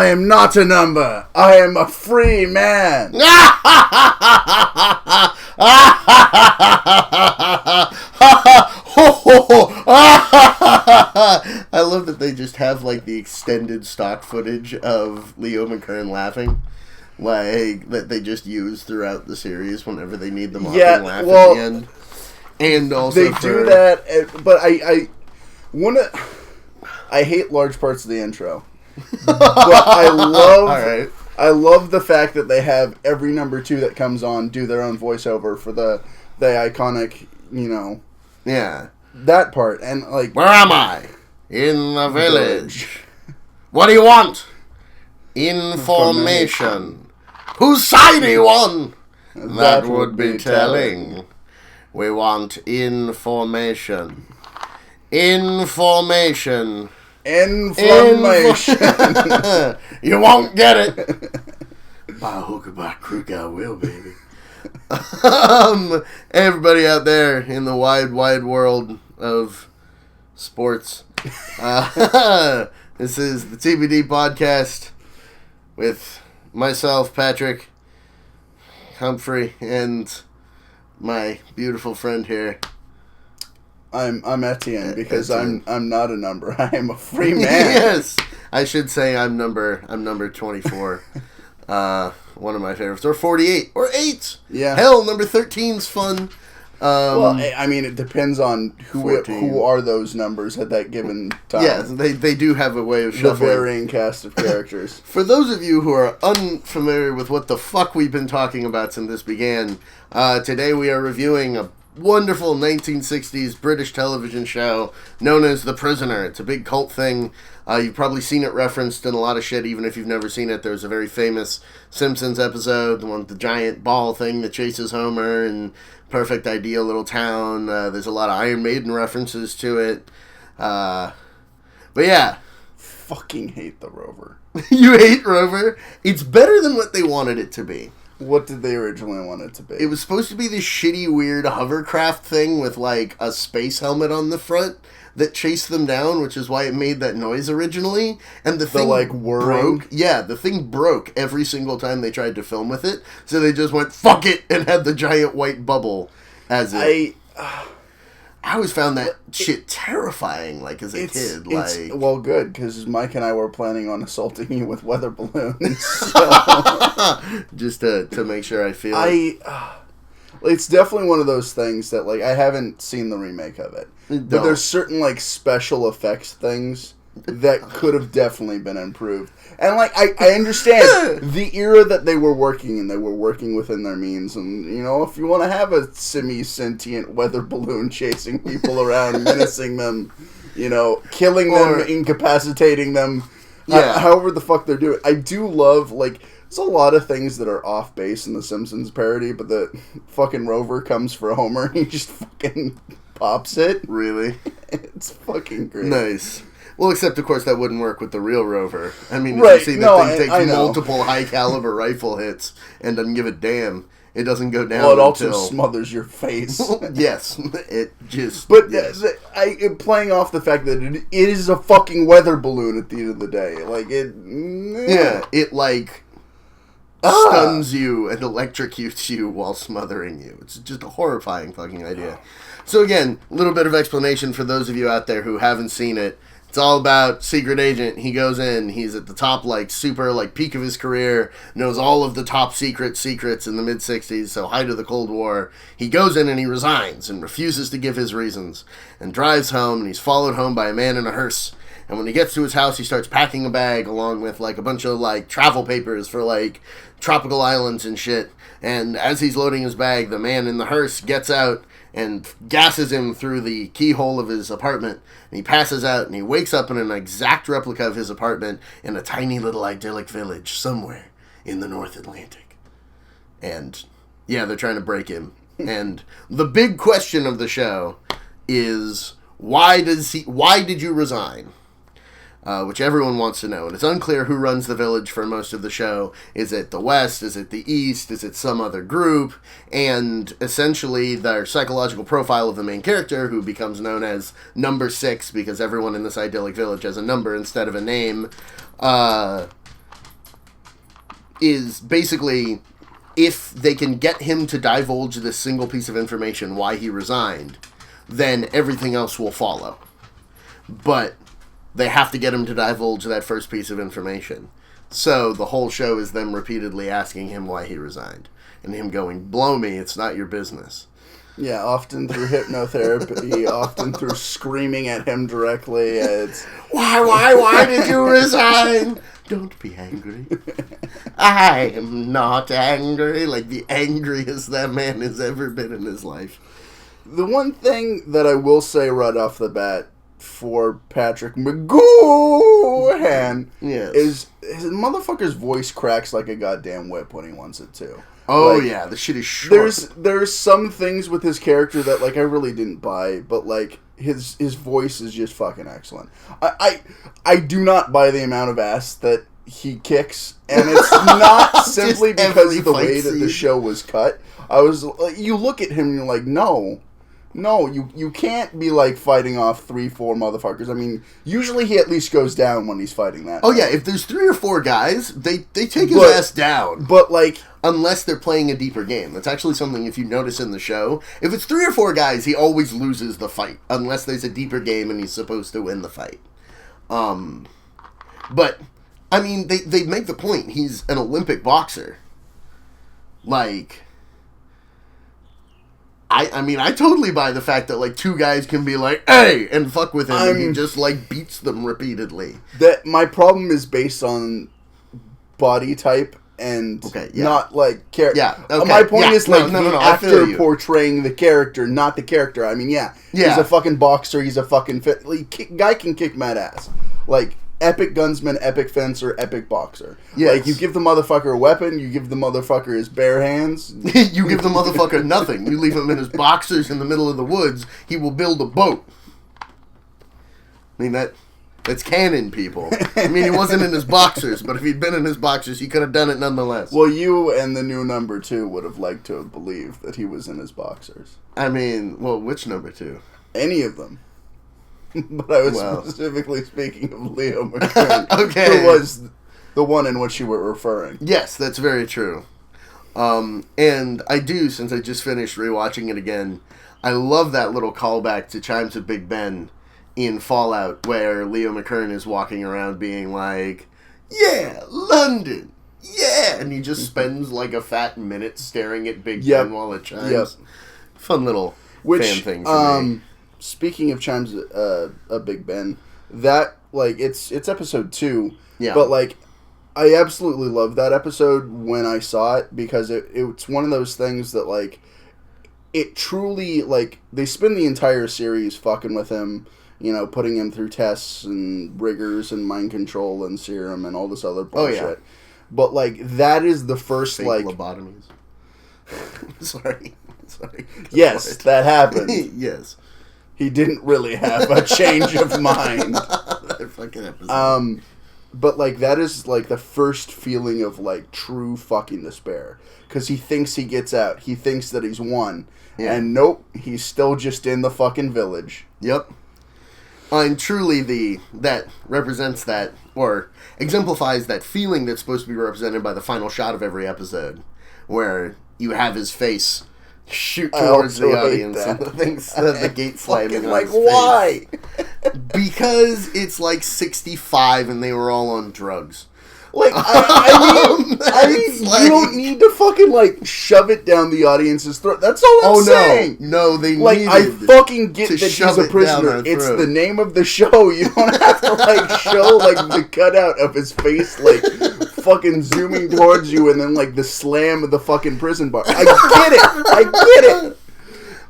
am not a number. I am a free man. I love that they just have like the extended stock footage of Leo McKern laughing, like that they just use throughout the series whenever they need the mocking laugh at the end. And also they do that, but I hate large parts of the intro. But I love the fact that they have every number 2 that comes on do their own voiceover for the iconic, that part. And like, where am I? In the village. What do you want? Information. Whose side are you on? That would be telling. We want information. Information. Inflammation. You won't get it. By hook or by crook, I will, baby. Everybody out there in the wide world of sports. This is the TBD podcast with myself, Patrick, Humphrey, and my beautiful friend here. I'm Etienne because I'm not a number. I am a free man. Yes, I should say I'm number 24. One of my favorites, or 48, or 8. Yeah. Hell, number 13's fun. Well, I mean, it depends on who are those numbers at that given time. Yes, they do have a way of shuffling. The varying cast of characters. For those of you who are unfamiliar with what the fuck we've been talking about since this began, today we are reviewing a wonderful 1960s British television show known as The Prisoner. It's a big cult thing. You've probably seen it referenced in a lot of shit, even if you've never seen it. There's a very famous Simpsons episode, the one with the giant ball thing that chases Homer, and Perfect Ideal Little Town. There's a lot of Iron Maiden references to it. But yeah. Fucking hate the Rover. You hate Rover? It's better than what they wanted it to be. What did they originally want it to be? It was supposed to be this shitty, weird hovercraft thing with, like, a space helmet on the front that chased them down, which is why it made that noise originally. And the thing like, whirring? broke. Yeah, the thing broke every single time they tried to film with it. So they just went, fuck it, and had the giant white bubble as it... I always found that shit terrifying, like, as a kid. Like, well, good, because Mike and I were planning on assaulting you with weather balloons. So. Just to make sure I feel it. It's definitely one of those things that, like, I haven't seen the remake of it. But there's certain, like, special effects things that could have definitely been improved. And, like, I understand the era that they were working in. They were working within their means. And, you know, if you want to have a semi-sentient weather balloon chasing people around, menacing them, you know, killing them, incapacitating them, however the fuck they're doing. I do love, like, there's a lot of things that are off base in the Simpsons parody, but the fucking Rover comes for Homer and he just fucking pops it. Really? It's fucking great. Nice. Well, except, of course, that wouldn't work with the real Rover. I mean, you see the thing takes multiple high-caliber rifle hits and doesn't give a damn. It doesn't go down it also smothers your face. Yes. It just... But playing off the fact that it is a fucking weather balloon at the end of the day. Like, it... Yeah, it, like... stuns you and electrocutes you while smothering you. It's just a horrifying fucking idea. So again, a little bit of explanation for those of you out there who haven't seen it. It's all about secret agent. He goes in, he's at the top, like, super, like, peak of his career, knows all of the top secrets in the mid-60s, so height of the Cold War. He goes in and he resigns and refuses to give his reasons and drives home, and he's followed home by a man in a hearse. And when he gets to his house, he starts packing a bag along with, like, a bunch of, like, travel papers for, like, tropical islands and shit. And as he's loading his bag, the man in the hearse gets out and gasses him through the keyhole of his apartment. And he passes out, and he wakes up in an exact replica of his apartment in a tiny little idyllic village somewhere in the North Atlantic. And, yeah, they're trying to break him. And the big question of the show is, why did you resign? Which everyone wants to know. And it's unclear who runs the village for most of the show. Is it the West? Is it the East? Is it some other group? And essentially, their psychological profile of the main character, who becomes known as Number 6, because everyone in this idyllic village has a number instead of a name, is basically, if they can get him to divulge this single piece of information, why he resigned, then everything else will follow. But they have to get him to divulge that first piece of information. So the whole show is them repeatedly asking him why he resigned. And him going, blow me, it's not your business. Yeah, often through hypnotherapy, often through screaming at him directly. It's Why did you resign? Don't be angry. I am not angry. Like the angriest that man has ever been in his life. The one thing that I will say right off the bat for Patrick McGoohan is his motherfucker's voice cracks like a goddamn whip when he wants it to. Oh, like, yeah, the shit is short. There's some things with his character that, like, I really didn't buy, but, like, his voice is just fucking excellent. I do not buy the amount of ass that he kicks, and it's not simply because of the way that the show was cut. You look at him and you're like, no, you can't be, like, fighting off 3-4 motherfuckers. I mean, usually he at least goes down when he's fighting that. Oh, yeah, if there's 3 or 4 guys, they take his ass down. But, like... Unless they're playing a deeper game. That's actually something, if you notice in the show, if it's 3 or 4 guys, he always loses the fight. Unless there's a deeper game and he's supposed to win the fight. But, I mean, they make the point. He's an Olympic boxer. Like... I mean, I totally buy the fact that, like, 2 guys can be like, hey, and fuck with him, and he just, like, beats them repeatedly. That my problem is based on body type and not, like, character. Yeah, okay. My point is, like, no, the actor portraying the character, not the character. I mean, he's a fucking boxer, he's a fucking guy can kick mad ass. Like, epic gunsman, epic fencer, epic boxer. Yes. Like, you give the motherfucker a weapon, you give the motherfucker his bare hands. You give the motherfucker nothing. You leave him in his boxers in the middle of the woods, he will build a boat. I mean, that's canon, people. I mean, he wasn't in his boxers, but if he'd been in his boxers, he could have done it nonetheless. Well, you and the new number 2 would have liked to have believed that he was in his boxers. I mean, well, which number 2? Any of them. But I was specifically speaking of Leo McKern, who was the one in which you were referring. Yes, that's very true. And I do, since I just finished rewatching it again, I love that little callback to Chimes of Big Ben in Fallout, where Leo McKern is walking around being like, yeah, London, yeah, and he just spends like a fat minute staring at Big Ben while it chimes. Yep. Fun little fan thing for me. Speaking of Chimes of Big Ben, that, like, it's episode 2, but, like, I absolutely loved that episode when I saw it, because it's one of those things that, like, it truly, like, they spend the entire series fucking with him, you know, putting him through tests and rigors and mind control and serum and all this other bullshit. Oh, yeah. But, like, that is the first, fake like... lobotomies. Sorry. Yes, that happened. Yes. He didn't really have a change of mind. That fucking episode. But, like, that is, like, the first feeling of, like, true fucking despair. Because he thinks he gets out. He thinks that he's won. Yeah. And nope, he's still just in the fucking village. Yep. And truly that represents that, or exemplifies that feeling that's supposed to be represented by the final shot of every episode. Where you have his face shoot towards the audience and the gate slamming on his face. Why? Because it's like 65 and they were all on drugs. Like, I mean, like, you don't need to fucking, like, shove it down the audience's throat. That's all I'm saying. No, they like, I fucking get that he's a prisoner. It's the name of the show. You don't have to, like, show, like, the cutout of his face, like, fucking zooming towards you and then, like, the slam of the fucking prison bar. I get it.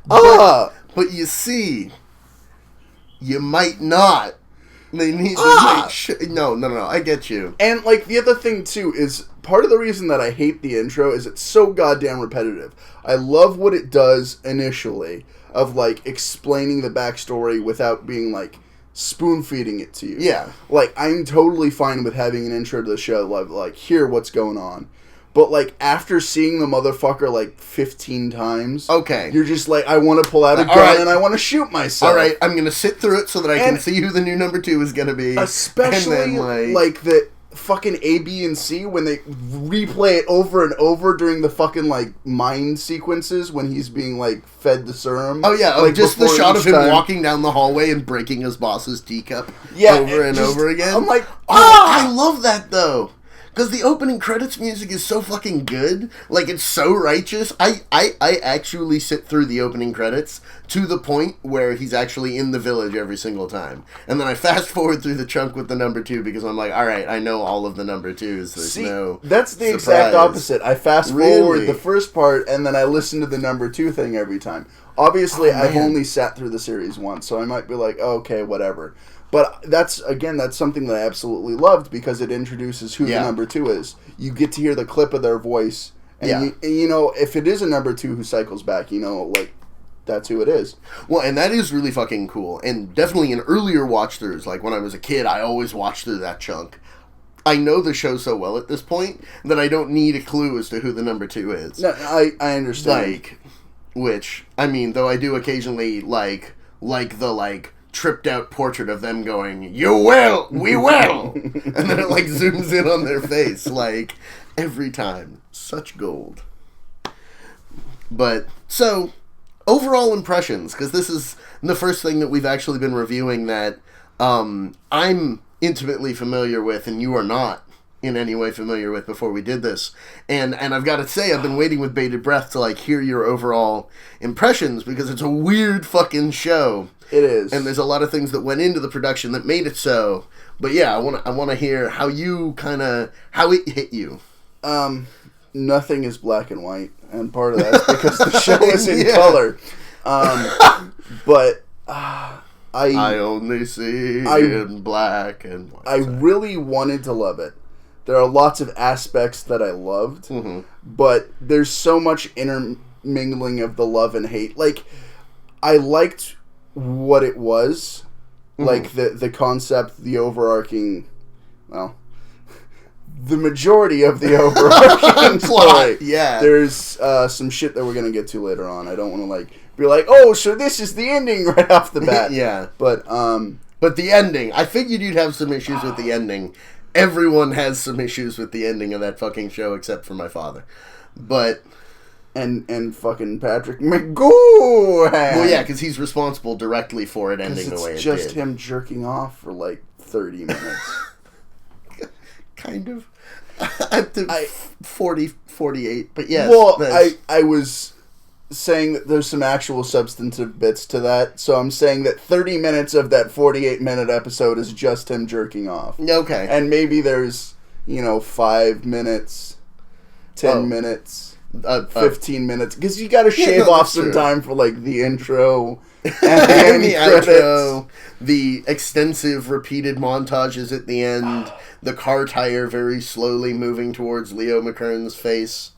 But you see, you might not. They need to make sure. No, I get you. And, like, the other thing, too, is part of the reason that I hate the intro is it's so goddamn repetitive. I love what it does initially of, like, explaining the backstory without being, like, spoon-feeding it to you. Yeah. Like, I'm totally fine with having an intro to the show, like, hear what's going on. But, like, after seeing the motherfucker, like, 15 times... Okay. You're just like, I want to pull out a gun and I want to shoot myself. Alright, I'm going to sit through it so that I can see who the new number 2 is going to be. Especially, and then, like, the fucking A, B, and C when they replay it over and over during the fucking, like, mind sequences when he's being, like, fed the serum. Oh, yeah, like, just the shot of him walking down the hallway and breaking his boss's teacup over and over again. I'm like, I love that, though. Because the opening credits music is so fucking good. Like, it's so righteous. I actually sit through the opening credits to the point where he's actually in the village every single time. And then I fast forward through the chunk with the number 2 because I'm like, alright, I know all of the number 2s. There's that's the surprise. exact opposite. I fast forward the first part and then I listen to the number 2 thing every time. Obviously, I've only sat through the series once, so I might be like, oh, okay, whatever. But that's something that I absolutely loved because it introduces who the number 2 is. You get to hear the clip of their voice. And, you know, if it is a number 2 who cycles back, you know, like, that's who it is. Well, and that is really fucking cool. And definitely in earlier watch-throughs, like when I was a kid, I always watched through that chunk. I know the show so well at this point that I don't need a clue as to who the number 2 is. No, I understand. Like, which, I mean, though I do occasionally, like the, tripped out portrait of them going, "You will! We will!" And then it, zooms in on their face, every time. Such gold. But, so, overall impressions, because this is the first thing that we've actually been reviewing that I'm intimately familiar with and you are not in any way familiar with before we did this. And I've got to say, I've been waiting with bated breath to, hear your overall impressions, because it's a weird fucking show. It is. And there's a lot of things that went into the production that made it so. But yeah, I want to hear how you how it hit you. Nothing is black and white, and part of that's because the show is in color. But I only see in black and white. I really wanted to love it. There are lots of aspects that I loved, but there's so much intermingling of the love and hate. I liked what it was, the concept, the overarching, well, the majority of the overarching plot. Yeah, there's some shit that we're gonna get to later on. I don't want to be like, oh, so this is the ending right off the bat. Yeah, but the ending, I figured you'd have some issues with the ending. Everyone has some issues with the ending of that fucking show except for my father. But and fucking Patrick McGowan. Well, yeah, because he's responsible directly for it ending the way it did. It's just him jerking off for 30 minutes. Kind of. Up to 40, 48, but yes. Well, I was saying that there's some actual substantive bits to that, so I'm saying that 30 minutes of that 48-minute episode is just him jerking off. Okay. And maybe there's, 5 minutes, 10 minutes, 15 minutes, because you gotta shave off some time for, the intro and the outro, the extensive repeated montages at the end, the car tire very slowly moving towards Leo McKern's face.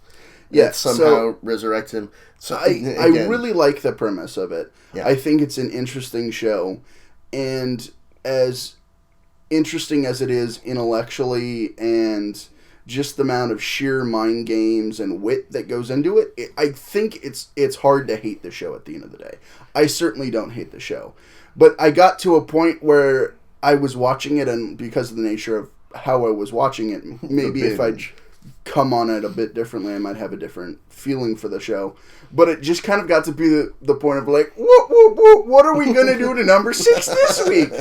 Yeah, somehow resurrects him. So I really like the premise of it. Yeah. I think it's an interesting show, and as interesting as it is intellectually and just the amount of sheer mind games and wit that goes into it, I think it's hard to hate the show at the end of the day. I certainly don't hate the show, but I got to a point where I was watching it, and because of the nature of how I was watching it, maybe if I'd come on it a bit differently, I might have a different feeling for the show. But it just kind of got to be the point of what are we going to do to number 6 this week?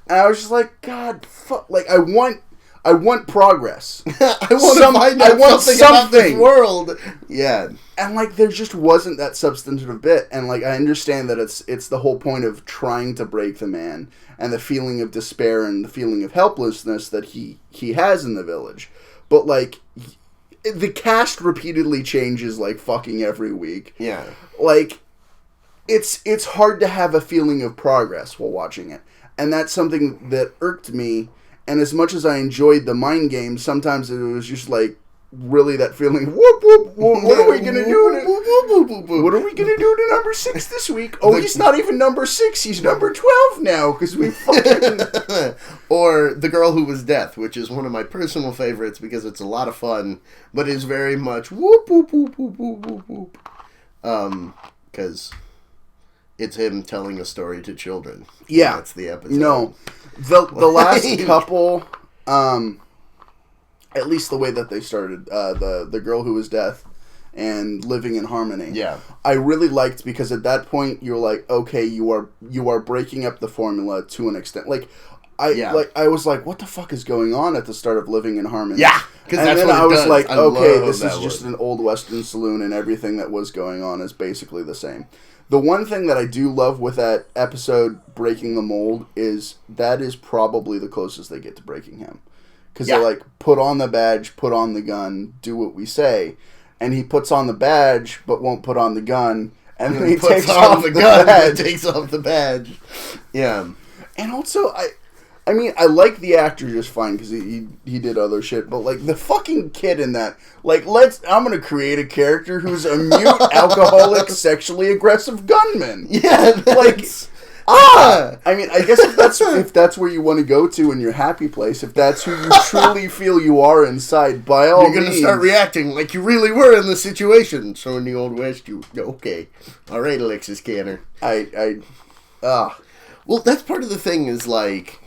And I was just like, God, fuck. I want progress. I want to find out something about this world. Yeah. And, there just wasn't that substantive bit. And, I understand that it's the whole point of trying to break the man and the feeling of despair and the feeling of helplessness that he has in the village. But, the cast repeatedly changes, fucking every week. Yeah. It's hard to have a feeling of progress while watching it. And that's something that irked me. And as much as I enjoyed the mind game, sometimes it was just really that feeling. Whoop whoop. What are we gonna do? What are we gonna do to number 6 this week? Oh, he's not even number 6. He's number 12 now because we fucking. Or The Girl Who Was Death, which is one of my personal favorites because it's a lot of fun, but is very much whoop whoop whoop whoop whoop whoop whoop. Because it's him telling a story to children. Yeah, that's the episode. No. The last couple, at least the way that they started, the girl who was death and living in harmony. Yeah. I really liked, because at that point you're like, okay, you are breaking up the formula to an extent. Like I was like, what the fuck is going on at the start of Living in Harmony? Yeah, because and that's then what I was does. like, okay, this is wood. just an old Western saloon, and everything that was going on is basically the same. The one thing that I do love with that episode, Breaking the Mold, is that is probably the closest they get to breaking him. Because they're like, put on the badge, put on the gun, do what we say. And he puts on the badge, but won't put on the gun. And then he takes off the gun, and takes off the badge. Yeah. And also, I mean, I like the actor just fine, because he did other shit, but, like, the fucking kid in that, like, I'm gonna create a character who's a mute, alcoholic, sexually aggressive gunman. Yeah, like, I mean, I guess if that's where you want to go to in your happy place, if that's who you truly feel you are inside, by all means. You're gonna start reacting like you really were in the situation. So in the Old West, okay. Alright, Alexis Canner. Well, that's part of the thing is, like,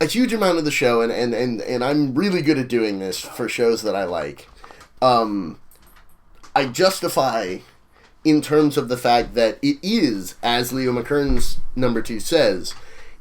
a huge amount of the show, and I'm really good at doing this for shows that I like. I justify in terms of the fact that it is, as Leo McKern's number 2 says,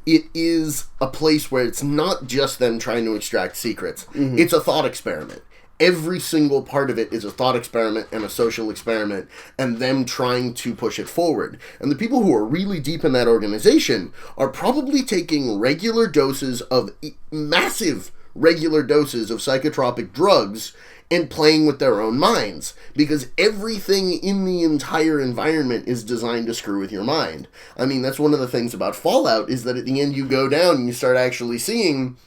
it is a place where it's not just them trying to extract secrets. Mm-hmm. It's a thought experiment. Every single part of it is a thought experiment and a social experiment, and them trying to push it forward. And the people who are really deep in that organization are probably taking regular doses of massive regular doses of psychotropic drugs and playing with their own minds, because everything in the entire environment is designed to screw with your mind. I mean, that's one of the things about Fallout, is that at the end you go down and you start actually seeing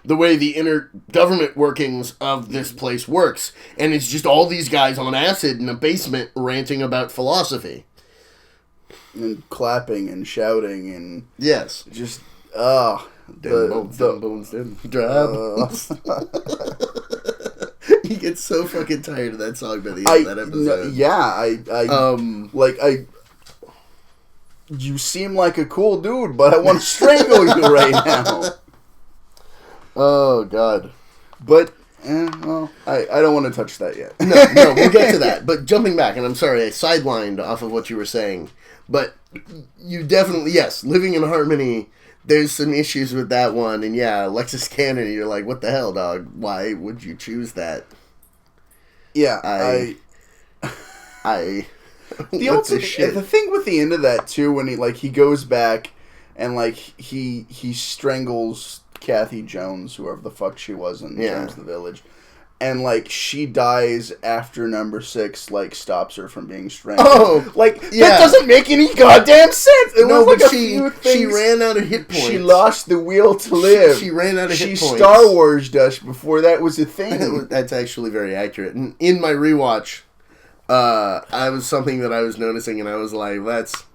the way the inner government workings of this place works, and it's just all these guys on acid in a basement ranting about philosophy. And clapping and shouting and... Yes. Just, bones, He gets so fucking tired of that song by the end of that episode. You seem like a cool dude, but I want to strangle you right now. Oh, God. But, I don't want to touch that yet. No, we'll get to that. But jumping back, and I'm sorry, I sidelined off of what you were saying, but you definitely, yes, Living in Harmony, there's some issues with that one, and yeah, Alexis Cannon, you're like, what the hell, dog? Why would you choose that? Yeah, the thing with the end of that too, when he goes back and he strangles Kathy Jones, whoever the fuck she was in James the Village, and she dies after number 6 stops her from being strangled. Oh, that doesn't make any goddamn sense. It was but a few things. She ran out of hit points. She lost the will to live. She ran out of hit points. She Star Wars dust before that was a thing. That's actually very accurate. And in my rewatch, I was something that I was noticing, and I was like, that's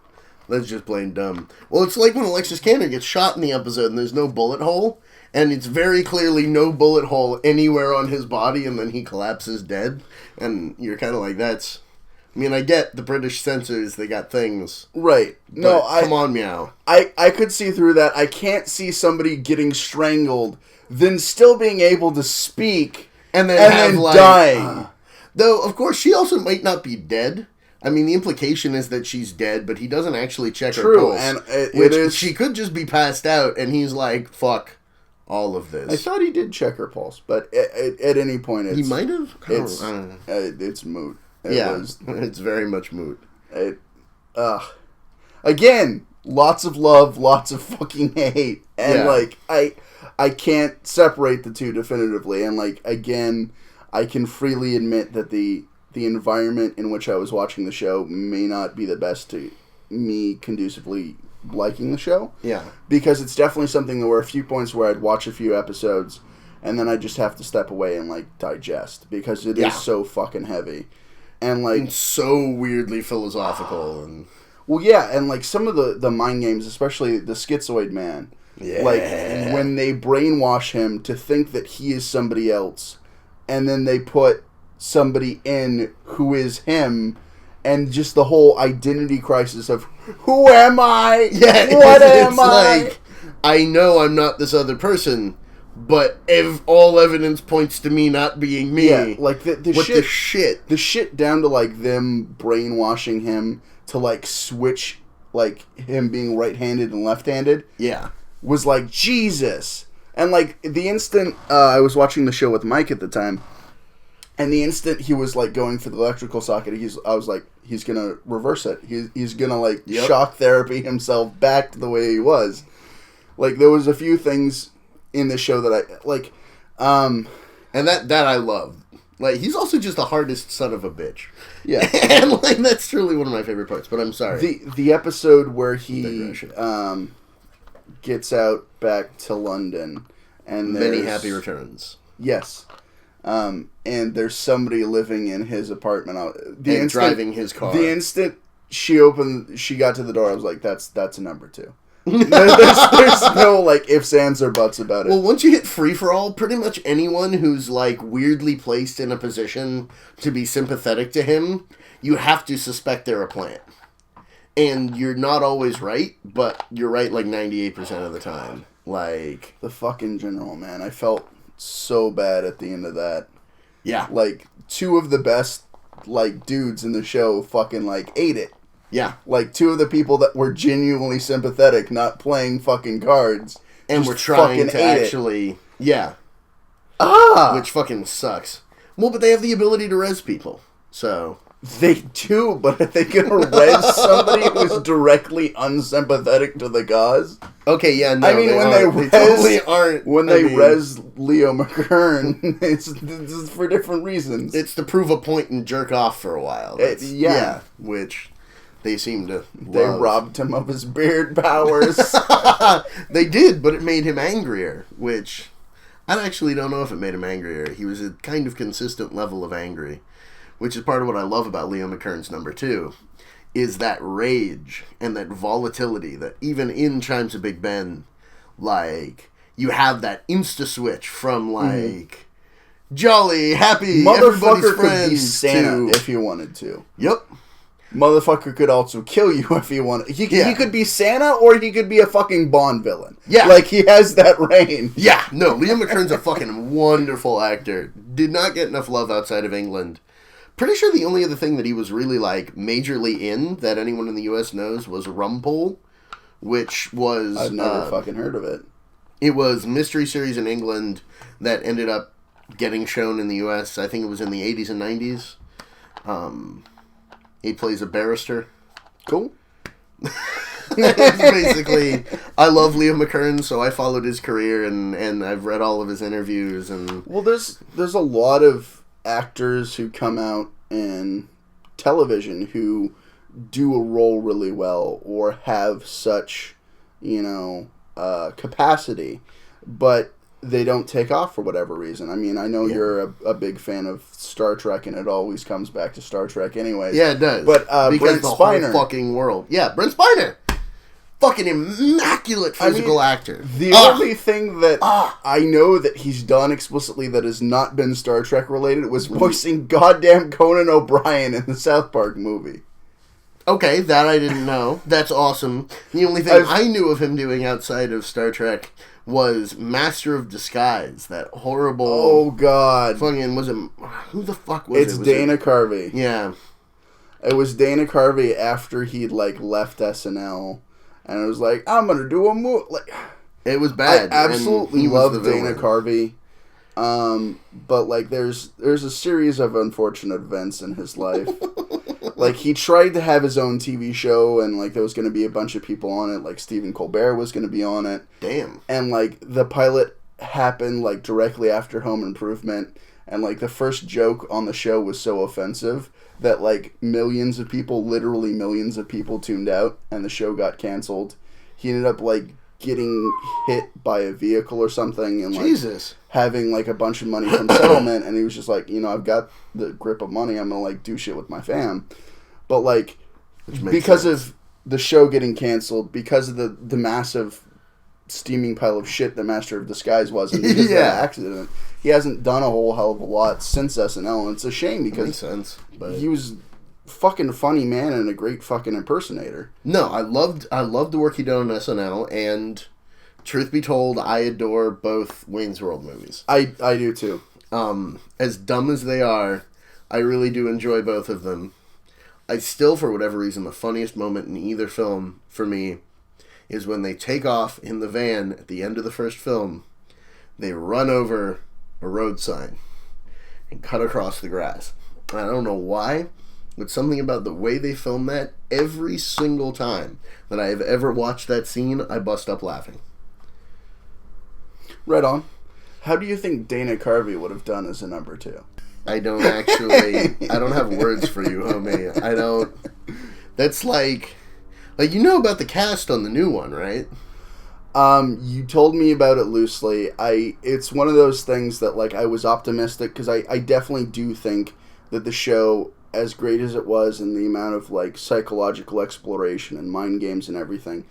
just plain dumb. Well, it's like when Alexis Cannon gets shot in the episode, and there's no bullet hole. And it's very clearly no bullet hole anywhere on his body, and then he collapses dead. And you're kind of like, that's... I mean, I get the British censors, they got things. Right. No, come on, meow. I could see through that. I can't see somebody getting strangled, then still being able to speak, and then dying. Though, of course, she also might not be dead. I mean, the implication is that she's dead, but he doesn't actually check her pulse. And it is... She could just be passed out, and he's like, fuck all of this. I thought he did check her pulse, but at any point, he might have. It's moot. It's very much moot. Again, lots of love, lots of fucking hate, and I can't separate the two definitively. And again, I can freely admit that the environment in which I was watching the show may not be the best to me conducively liking the show. Yeah. Because it's definitely something there were a few points where I'd watch a few episodes and then I just have to step away and digest because it is so fucking heavy. And it's so weirdly philosophical and well, yeah, and some of the mind games, especially the schizoid man. Yeah. When they brainwash him to think that he is somebody else and then they put somebody in who is him. And just the whole identity crisis of, who am I? Yeah, what am I? I know I'm not this other person, but if all evidence points to me not being me. Yeah, like the shit. The shit down to, like, them brainwashing him to, like, switch, like, him being right-handed and left-handed. Yeah. Was like, Jesus. And, like, the instant I was watching the show with Mike at the time, and the instant he was, like, going for the electrical socket, I was like, he's gonna reverse it. He's gonna, like, shock therapy himself back to the way he was. Like, there was a few things in the show that I, like, and that I love. Like, he's also just the hardest son of a bitch. Yeah. And, like, that's truly one of my favorite parts, but I'm sorry. The episode where he, gets out back to London, and Many happy returns. Yes. And there's somebody living in his apartment. Driving his car. The instant she got to the door, I was like, that's a number 2. there's no, like, ifs, ands, or buts about it. Well, once you hit free-for-all, pretty much anyone who's, like, weirdly placed in a position to be sympathetic to him, you have to suspect they're a plant. And you're not always right, but you're right, like, 98% of the time. Like, the fucking general, man. I felt so bad at the end of that. Yeah. Like, 2 of the best, like, dudes in the show fucking, like, ate it. Yeah. Like, 2 of the people that were genuinely sympathetic, not playing fucking cards. And were trying to actually... It. Yeah. Which fucking sucks. Well, but they have the ability to res people, so... They do, but are they going to res somebody who's directly unsympathetic to the cause? Okay, yeah, no. I mean, they totally aren't. When they res Leo McKern, it's for different reasons. It's to prove a point and jerk off for a while. Yeah. Which they seem to love. They robbed him of his beard powers. They did, but it made him angrier, which I actually don't know if it made him angrier. He was a kind of consistent level of angry. Which is part of what I love about Leo McKern's number 2, is that rage and that volatility that even in Chimes of Big Ben, like, you have that insta-switch from, like, jolly, happy, motherfucker could be Santa if he wanted to. Yep. Motherfucker could also kill you if he wanted. He could be Santa, or he could be a fucking Bond villain. Yeah. Like, he has that range. Yeah. No, Leo McKern's a fucking wonderful actor. Did not get enough love outside of England. Pretty sure the only other thing that he was really, like, majorly in that anyone in the U.S. knows was Rumpole, which was... I've never fucking heard of it. It was a mystery series in England that ended up getting shown in the U.S. I think it was in the 80s and 90s. He plays a barrister. Cool. Basically, I love Leo McKern, so I followed his career, and I've read all of his interviews. And well, there's a lot of actors who come out in television who do a role really well or have such, capacity, but they don't take off for whatever reason. I mean, I know you're a big fan of Star Trek, and it always comes back to Star Trek anyways. Yeah, it does. But because Brent the Spiner, whole fucking world. Yeah, Brent Spiner. Fucking immaculate physical actor. The only thing that I know that he's done explicitly that has not been Star Trek related was voicing goddamn Conan O'Brien in the South Park movie. Okay, that I didn't know. That's awesome. The only thing I knew of him doing outside of Star Trek was Master of Disguise. That horrible... Oh, God. Fucking, was it... Who the fuck was it? It's Dana Carvey. Yeah. It was Dana Carvey after he'd, like, left SNL. And it was like, I'm gonna do a movie. Like, it was bad. I absolutely love Dana Carvey. But, like, there's a series of unfortunate events in his life. Like, he tried to have his own TV show, and, like, there was going to be a bunch of people on it. Like, Stephen Colbert was going to be on it. Damn. And, like, the pilot happened, like, directly after Home Improvement. And, like, the first joke on the show was so offensive that, like, literally millions of people tuned out, and the show got canceled. He ended up, like, getting hit by a vehicle or something, and, like, Jesus. Having, like, a bunch of money from settlement, and he was just like, I've got the grip of money, I'm gonna, like, do shit with my fam. But, like, because of the show getting canceled, because of the massive steaming pile of shit that Master of Disguise was, and because of that accident, he hasn't done a whole hell of a lot since SNL, and it's a shame because makes sense, but he was fucking funny man and a great fucking impersonator. No, I loved the work he did on SNL, and truth be told, I adore both Wayne's World movies. I do too. As dumb as they are, I really do enjoy both of them. I still, for whatever reason, the funniest moment in either film, for me, is when they take off in the van at the end of the first film. They run over a road sign and cut across the grass. And I don't know why, but something about the way they film that, every single time that I have ever watched that scene, I bust up laughing. Right on. How do you think Dana Carvey would have done as a number 2? I don't have words for you, homie. I don't. That's like you know about the cast on the new one, right? You told me about it loosely. It's one of those things that, like, I was optimistic, because I definitely do think that the show, as great as it was, and the amount of, like, psychological exploration and mind games and everything,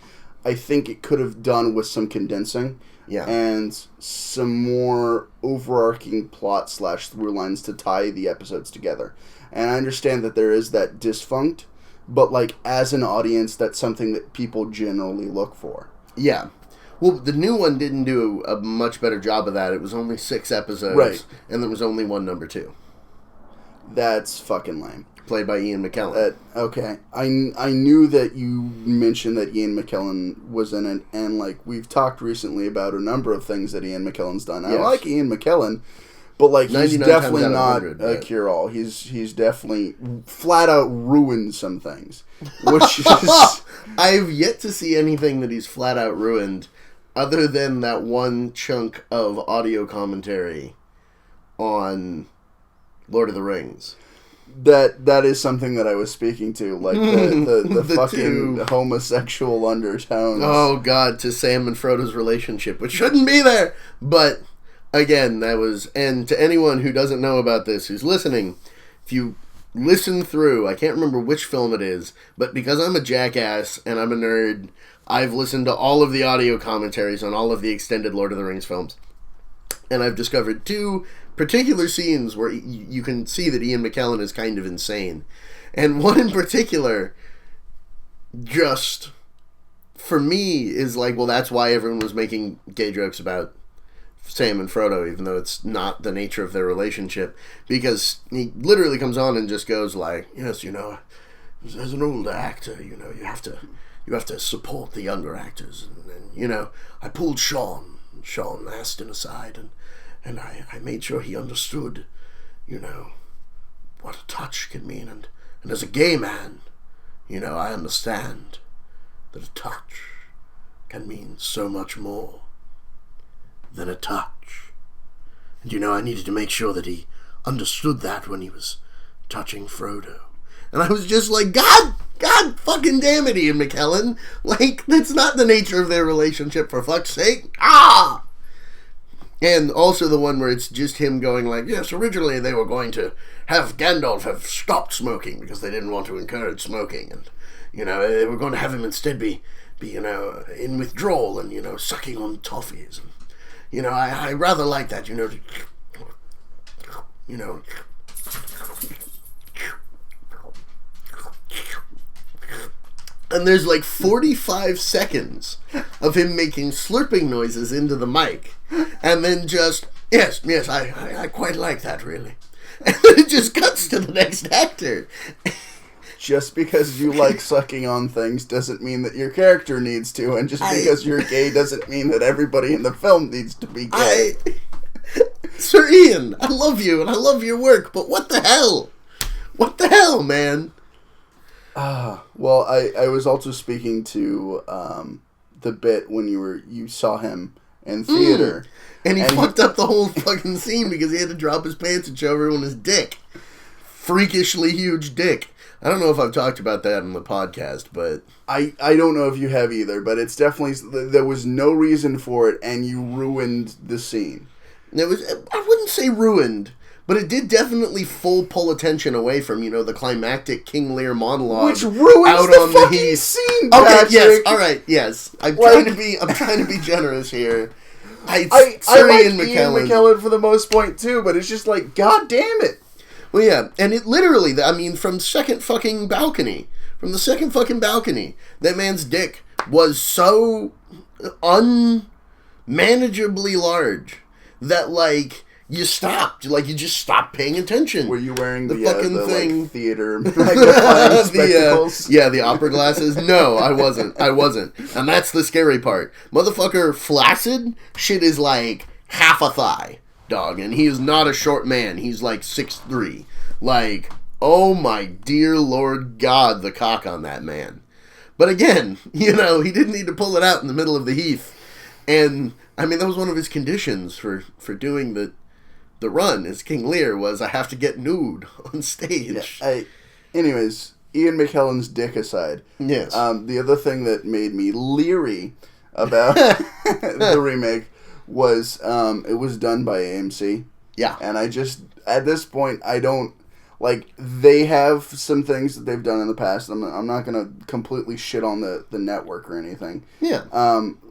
I think it could have done with some condensing. Yeah. And some more overarching plot / through lines to tie the episodes together. And I understand that there is that disfunct, but, like, as an audience, that's something that people generally look for. Yeah. Well, the new one didn't do a much better job of that. It was only 6 episodes. Right. And there was only one number 2. That's fucking lame. Played by Ian McKellen. Okay. I knew that you mentioned that Ian McKellen was in it, and, like, we've talked recently about a number of things that Ian McKellen's done. Yes. I like Ian McKellen, but, like, he's definitely not a cure-all. He's definitely flat out ruined some things. Which is... I've yet to see anything that he's flat out ruined, other than that one chunk of audio commentary on Lord of the Rings. That is something that I was speaking to, like the fucking homosexual undertones. Oh God, to Sam and Frodo's relationship, which shouldn't be there. But again, that was, and to anyone who doesn't know about this, who's listening, if you listen through, I can't remember which film it is, but because I'm a jackass and I'm a nerd, I've listened to all of the audio commentaries on all of the extended Lord of the Rings films, and I've discovered 2 particular scenes where you can see that Ian McKellen is kind of insane. And one in particular, just, for me, is like, well, that's why everyone was making gay jokes about Sam and Frodo, even though it's not the nature of their relationship. Because he literally comes on and just goes like, yes, as an older actor, you have to support the younger actors. And I pulled Sean Astin aside, and I made sure he understood, what a touch can mean. And as a gay man, I understand that a touch can mean so much more than a touch. And, I needed to make sure that he understood that when he was touching Frodo. And I was just like, God fucking damn it, Ian McKellen. Like, that's not the nature of their relationship, for fuck's sake. Ah! And also the one where it's just him going like, yes, originally they were going to have Gandalf have stopped smoking because they didn't want to encourage smoking. And, they were going to have him instead be in withdrawal and, sucking on toffees. And, I rather like that, And there's like 45 seconds of him making slurping noises into the mic. And then just, yes, I quite like that, really. And then it just cuts to the next actor. Just because you like sucking on things doesn't mean that your character needs to, and just because you're gay doesn't mean that everybody in the film needs to be gay. Sir Ian, I love you, and I love your work, but what the hell? What the hell, man? Well, I was also speaking to the bit when you saw him in theater. And he fucked up the whole fucking scene because he had to drop his pants and show everyone his dick. Freakishly huge dick. I don't know if I've talked about that on the podcast, but... I don't know if you have either, but it's definitely... There was no reason for it, and you ruined the scene. I wouldn't say ruined, but it did definitely pull attention away from, the climactic King Lear monologue. Which ruins out the on fucking the scene, Patrick. Okay, yes, alright, yes. I'm trying to be generous here. I like Ian McKellen for the most part, too, but it's just like, god damn it. Well, yeah, and it literally, from the second fucking balcony, that man's dick was so manageably large that, like, you stopped. Like, you just stopped paying attention. Were you wearing the fucking thing? Like, theater magnifying spectacles? The opera glasses? No, I wasn't. And that's the scary part. Motherfucker flaccid, shit is like half a thigh, dog. And he is not a short man. He's like 6'3". Like, oh my dear Lord God, the cock on that man. But again, he didn't need to pull it out in the middle of the heath. And, I mean, that was one of his conditions for doing the run as King Lear was, I have to get nude on stage. Yeah, anyways, Ian McKellen's dick aside. Yes. The other thing that made me leery about the remake was it was done by AMC. Yeah. And I just, at this point, I don't, like, they have some things that they've done in the past. I'm not going to completely shit on the network or anything. Yeah.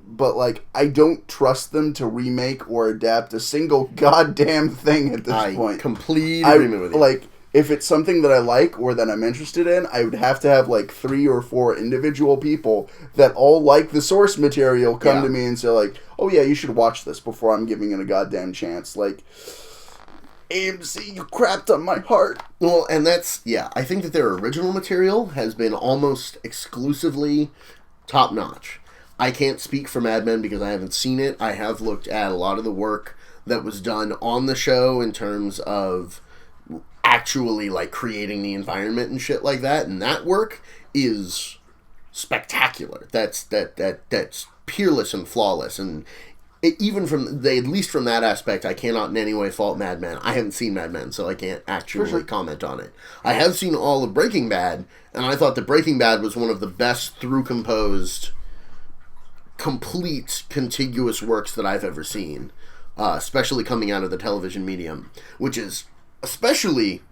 But, like, I don't trust them to remake or adapt a single goddamn thing at this point. Complete agreement with you. Like, if it's something that I like or that I'm interested in, I would have to have, like, 3 or 4 individual people that all like the source material come to me and say, like, oh, yeah, you should watch this before I'm giving it a goddamn chance. Like, AMC, you crapped on my heart. Well, and that's, I think that their original material has been almost exclusively top-notch. I can't speak for Mad Men because I haven't seen it. I have looked at a lot of the work that was done on the show in terms of actually, like, creating the environment and shit like that, and that work is spectacular. That's peerless and flawless, and even at least from that aspect, I cannot in any way fault Mad Men. I haven't seen Mad Men, so I can't actually comment on it. I have seen all of Breaking Bad, and I thought that Breaking Bad was one of the best through-composed, complete, contiguous works that I've ever seen, especially coming out of the television medium, which is especially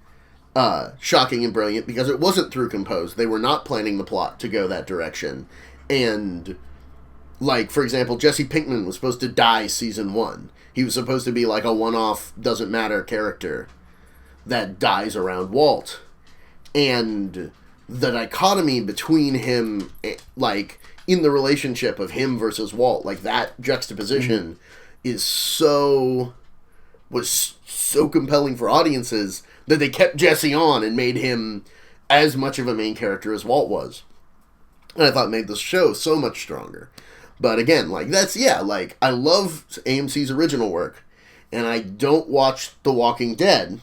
shocking and brilliant because it wasn't through-composed. They were not planning the plot to go that direction, and, like, for example, Jesse Pinkman was supposed to die season 1. He was supposed to be like a one-off, doesn't-matter character that dies around Walt, and the dichotomy between him, like, in the relationship of him versus Walt, like, that juxtaposition was so compelling for audiences that they kept Jesse on and made him as much of a main character as Walt was. And I thought it made the show so much stronger. But again, like, like, I love AMC's original work, and I don't watch The Walking Dead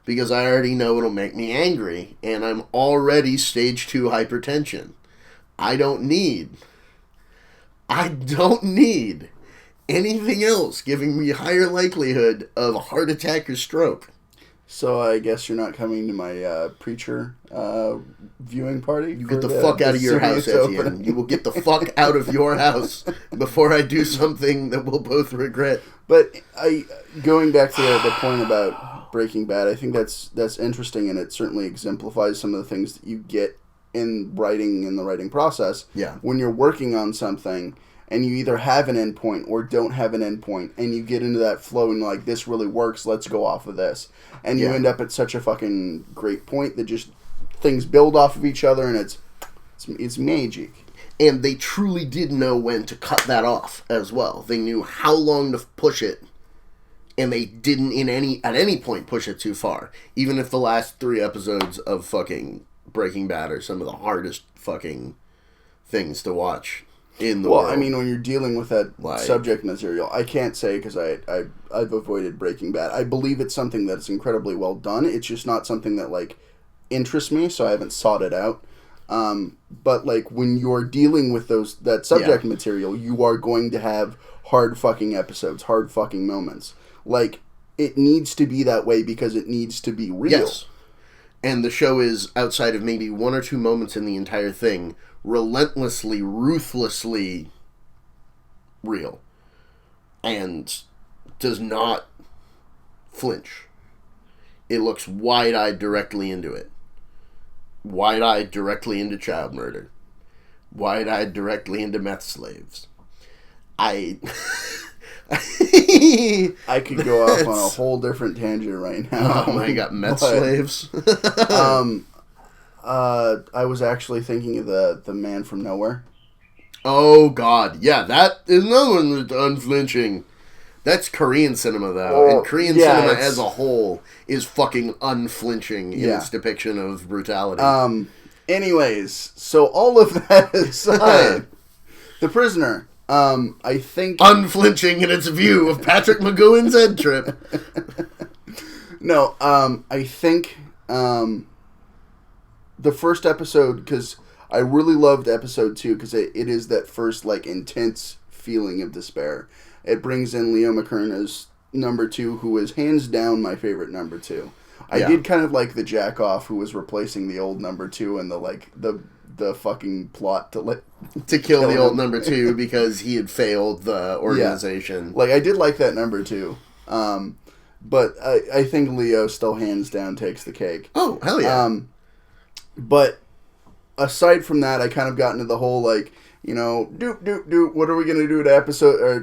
because I already know it'll make me angry, and I'm already stage 2 hypertension. I don't need anything else giving me higher likelihood of a heart attack or stroke. So I guess you're not coming to my Preacher viewing party? You get the fuck out of your house, Etienne. You will get the fuck out of your house before I do something that we'll both regret. But going back to the point about Breaking Bad, I think that's interesting, and it certainly exemplifies some of the things that you get in the writing process. Yeah. When you're working on something and you either have an endpoint or don't have an endpoint, and you get into that flow and like, this really works, let's go off of this. And you end up at such a fucking great point that just things build off of each other, and it's magic. And they truly did know when to cut that off as well. They knew how long to push it, and they didn't at any point push it too far. Even if the last 3 episodes of fucking Breaking Bad are some of the hardest fucking things to watch in the world. Well, I mean, when you're dealing with that subject material, I can't say because I've avoided Breaking Bad. I believe it's something that's incredibly well done. It's just not something that, like, interests me, so I haven't sought it out. But, like, when you're dealing with that subject material, you are going to have hard fucking episodes, hard fucking moments. Like, it needs to be that way because it needs to be real. Yes. And the show is, outside of maybe 1 or 2 moments in the entire thing, relentlessly, ruthlessly real. And does not flinch. It looks wide-eyed directly into it. Wide-eyed directly into child murder. Wide-eyed directly into meth slaves. I could go off on a whole different tangent right now. Oh my god, meth slaves? I was actually thinking of the Man from Nowhere. Oh, God. Yeah, that is another one that's unflinching. That's Korean cinema, though. And Korean cinema as a whole is fucking unflinching in its depiction of brutality. Anyways, so all of that aside, The Prisoner, I think... Unflinching in its view of Patrick McGowan's head trip. No, I think the first episode, because I really loved episode 2, because it is that first, like, intense feeling of despair. It brings in Leo McKern as number 2, who is hands down my favorite number 2. I did kind of like the jack-off who was replacing the old number 2 and the fucking plot to kill the old number 2 because he had failed the organization. Yeah. Like, I did like that number 2. But I think Leo still hands down takes the cake. Oh, hell yeah. But aside from that, I kind of got into the whole, like, you know, what are we going to do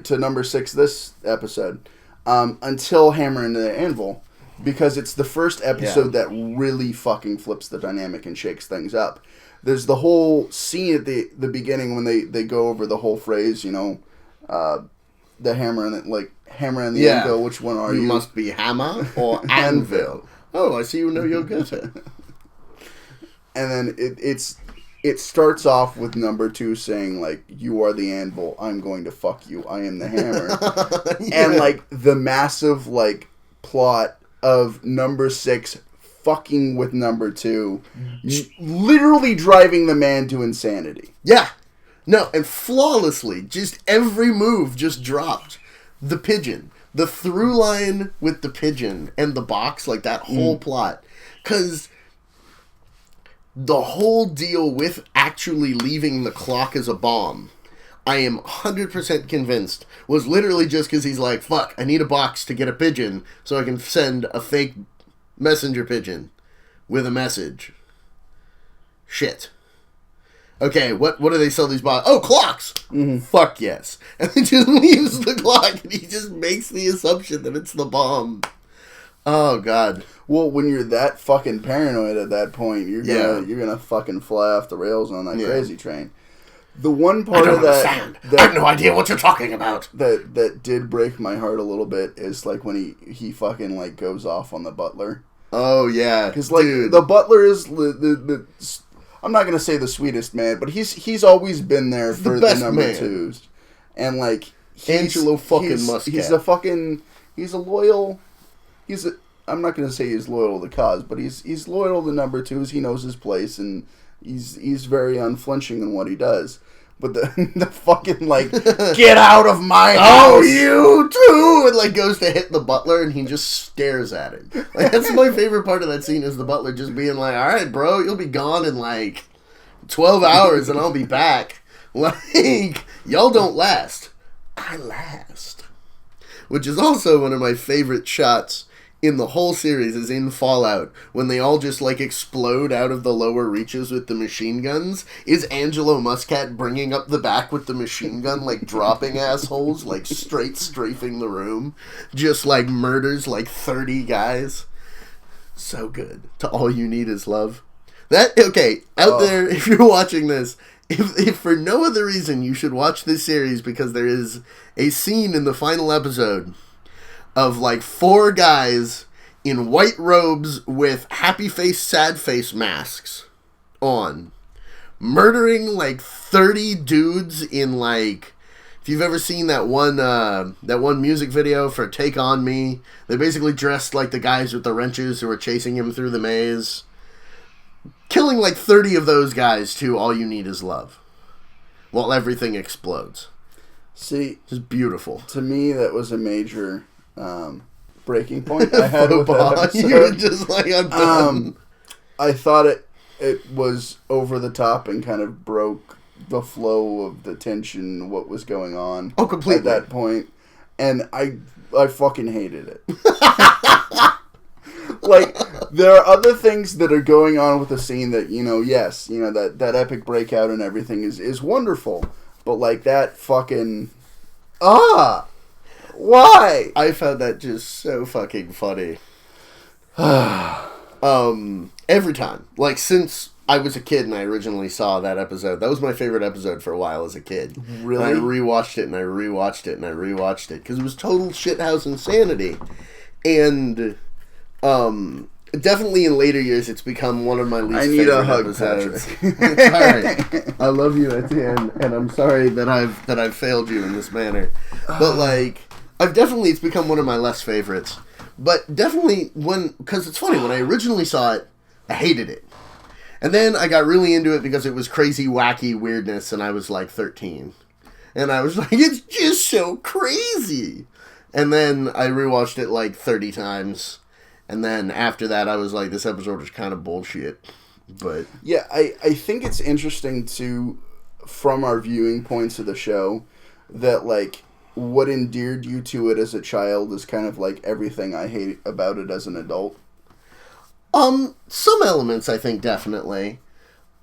to number 6 this episode? Until Hammer and the Anvil. Because it's the first episode that really fucking flips the dynamic and shakes things up. There's the whole scene at the beginning when they go over the whole phrase, you know, the hammer and the anvil. Which one are you? You must be hammer or anvil. Oh, I see you know your Goethe. And then it starts off with number 2 saying, like, you are the anvil, I'm going to fuck you, I am the hammer. And, like, the massive, like, plot of number 6 fucking with number 2, literally driving the man to insanity. Yeah. No, and flawlessly, just every move just dropped. The pigeon, the through line with the pigeon and the box, like that whole plot. Because the whole deal with actually leaving the clock as a bomb, I am 100% convinced, was literally just because he's like, fuck, I need a box to get a pigeon so I can send a fake messenger pigeon with a message. Shit. Okay, what do they sell these boxes? Oh, clocks! Mm-hmm. Fuck yes. And then just leaves the clock and he just makes the assumption that it's the bomb. Oh, God. Well, when you're that fucking paranoid at that point, you're gonna fucking fly off the rails on that crazy train. The one part of that I have no idea what you're talking about. That did break my heart a little bit is like when he fucking like goes off on the butler. Oh yeah, because like the butler is the I'm not gonna say the sweetest man, but he's always been there for the number man. 2s, and like Angelo fucking Muscat. He's a loyal. I'm not gonna say he's loyal to the cause, but he's loyal to number 2s. He knows his place and. He's very unflinching in what he does. But the fucking, like, get out of my house! Oh, you too! And, like, goes to hit the butler and he just stares at him. Like, that's my favorite part of that scene is the butler just being like, alright, bro, you'll be gone in, like, 12 hours and I'll be back. Like, y'all don't last. I last. Which is also one of my favorite shots in the whole series is in Fallout, when they all just, like, explode out of the lower reaches with the machine guns, is Angelo Muscat bringing up the back with the machine gun, like, dropping assholes, like, straight strafing the room, just, like, murders, like, 30 guys. So good. To All You Need Is Love. That, okay, out there, if you're watching this, if for no other reason you should watch this series, because there is a scene in the final episode of, like, 4 guys in white robes with happy face, sad face masks on, murdering, like, 30 dudes in, like, if you've ever seen that one music video for Take On Me, they basically dressed like the guys with the wrenches who were chasing him through the maze. Killing, like, 30 of those guys to All You Need Is Love. While everything explodes. See, just beautiful. To me, that was a major breaking point I had with that episode. You were just like, I'm done. I thought it was over the top and kind of broke the flow of the tension, what was going on. Oh, completely. At that point. And I fucking hated it. Like, there are other things that are going on with the scene that, you know, yes, you know, that epic breakout and everything is wonderful. But, like, that fucking... Why? I found that just so fucking funny. And Every time. Like, since I was a kid and I originally saw that episode, that was my favorite episode for a while as a kid. Really? And I rewatched it and I rewatched it and I rewatched it. Because it was total shithouse insanity. And, definitely in later years, it's become one of my least favorite episodes. Alright. I love you, Etienne, and I'm sorry that I've failed you in this manner. But, like, it's become one of my less favorites. But definitely because it's funny, when I originally saw it, I hated it. And then I got really into it because it was crazy, wacky weirdness, and I was like 13. And I was like, it's just so crazy! And then I rewatched it like 30 times. And then after that, I was like, this episode was kind of bullshit. But yeah, I think it's interesting to, from our viewing points of the show, that like what endeared you to it as a child is kind of like everything I hate about it as an adult. Some elements, I think, definitely.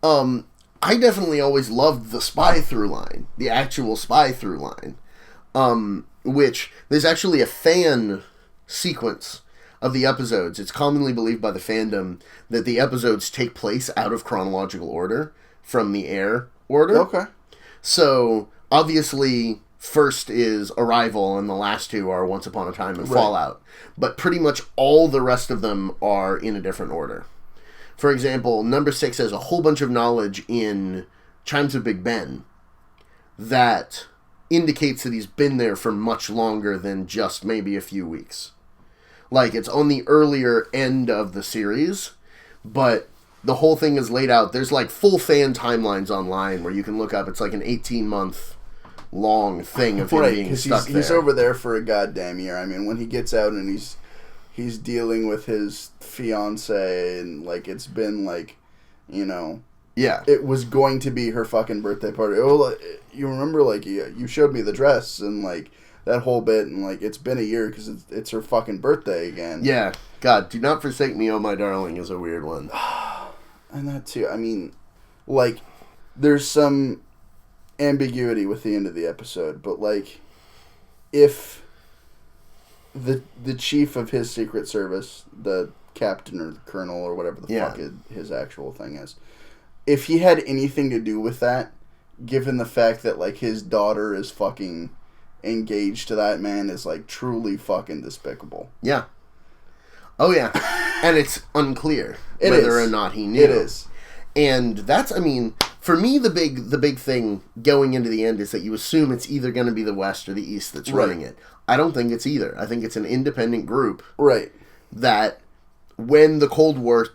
I definitely always loved the spy through line, the actual spy through line. Which there's actually a fan sequence of the episodes. It's commonly believed by the fandom that the episodes take place out of chronological order from the air order. Okay. So, obviously, first is Arrival, and the last two are Once Upon a Time and Fallout. But pretty much all the rest of them are in a different order. For example, number 6 has a whole bunch of knowledge in Chimes of Big Ben that indicates that he's been there for much longer than just maybe a few weeks. Like, it's on the earlier end of the series, but the whole thing is laid out. There's, like, full fan timelines online where you can look up. It's like an 18-month long thing of him being stuck there. He's over there for a goddamn year. I mean, when he gets out and he's dealing with his fiancée and, like, it's been, like, you know... Yeah. It was going to be her fucking birthday party. Oh, you remember, like, you showed me the dress and, like... that whole bit, and like it's been a year because it's her fucking birthday again. Yeah, God, do not forsake me, oh my darling, is a weird one. And that too. I mean, like, there's some ambiguity with the end of the episode, but like, if the chief of his secret service, the captain or the colonel or whatever the fuck his actual thing is, if he had anything to do with that, given the fact that like his daughter is fucking engaged to that man, is like truly fucking despicable. Yeah. Oh yeah. And it's unclear whether or not he knew. It is. And that's, I mean, for me the big thing going into the end is that you assume it's either going to be the West or the East that's running it. I don't think it's either. I think it's an independent group. Right. That when the Cold War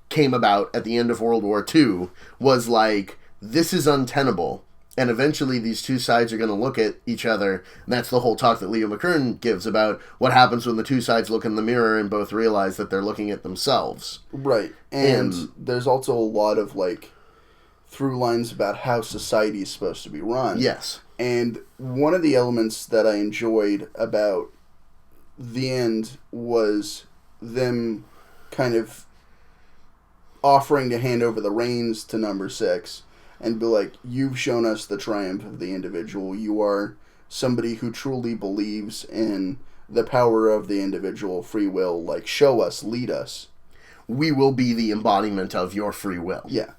came about at the end of World War II was like, this is untenable. And eventually these two sides are going to look at each other. And that's the whole talk that Leo McKern gives about what happens when the two sides look in the mirror and both realize that they're looking at themselves. Right. And there's also a lot of, like, through lines about how society is supposed to be run. Yes. And one of the elements that I enjoyed about the end was them kind of offering to hand over the reins to number 6. And be like, you've shown us the triumph of the individual. You are somebody who truly believes in the power of the individual free will. Like, show us, lead us. We will be the embodiment of your free will. Yeah.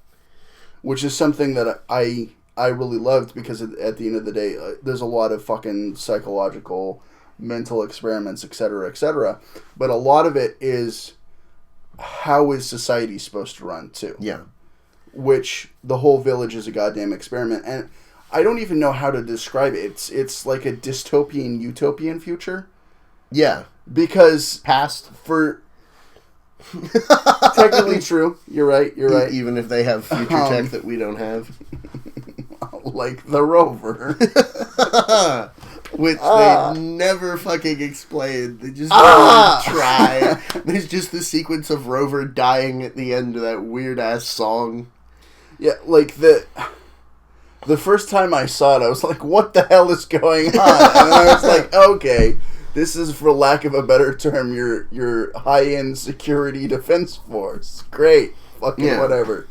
Which is something that I really loved, because at the end of the day, there's a lot of fucking psychological, mental experiments, etc., etc. But a lot of it is, how is society supposed to run, too? Yeah. Which the whole village is a goddamn experiment, and I don't even know how to describe it. It's like a dystopian, utopian future. Yeah, because past for technically true. You're right. Even if they have future tech that we don't have, like the rover, which they never fucking explained. They just try. There's just the sequence of Rover dying at the end of that weird ass song. Yeah, like the first time I saw it, I was like, what the hell is going on? And I was like, okay, this is, for lack of a better term, your high-end security defense force. Great. Fucking whatever.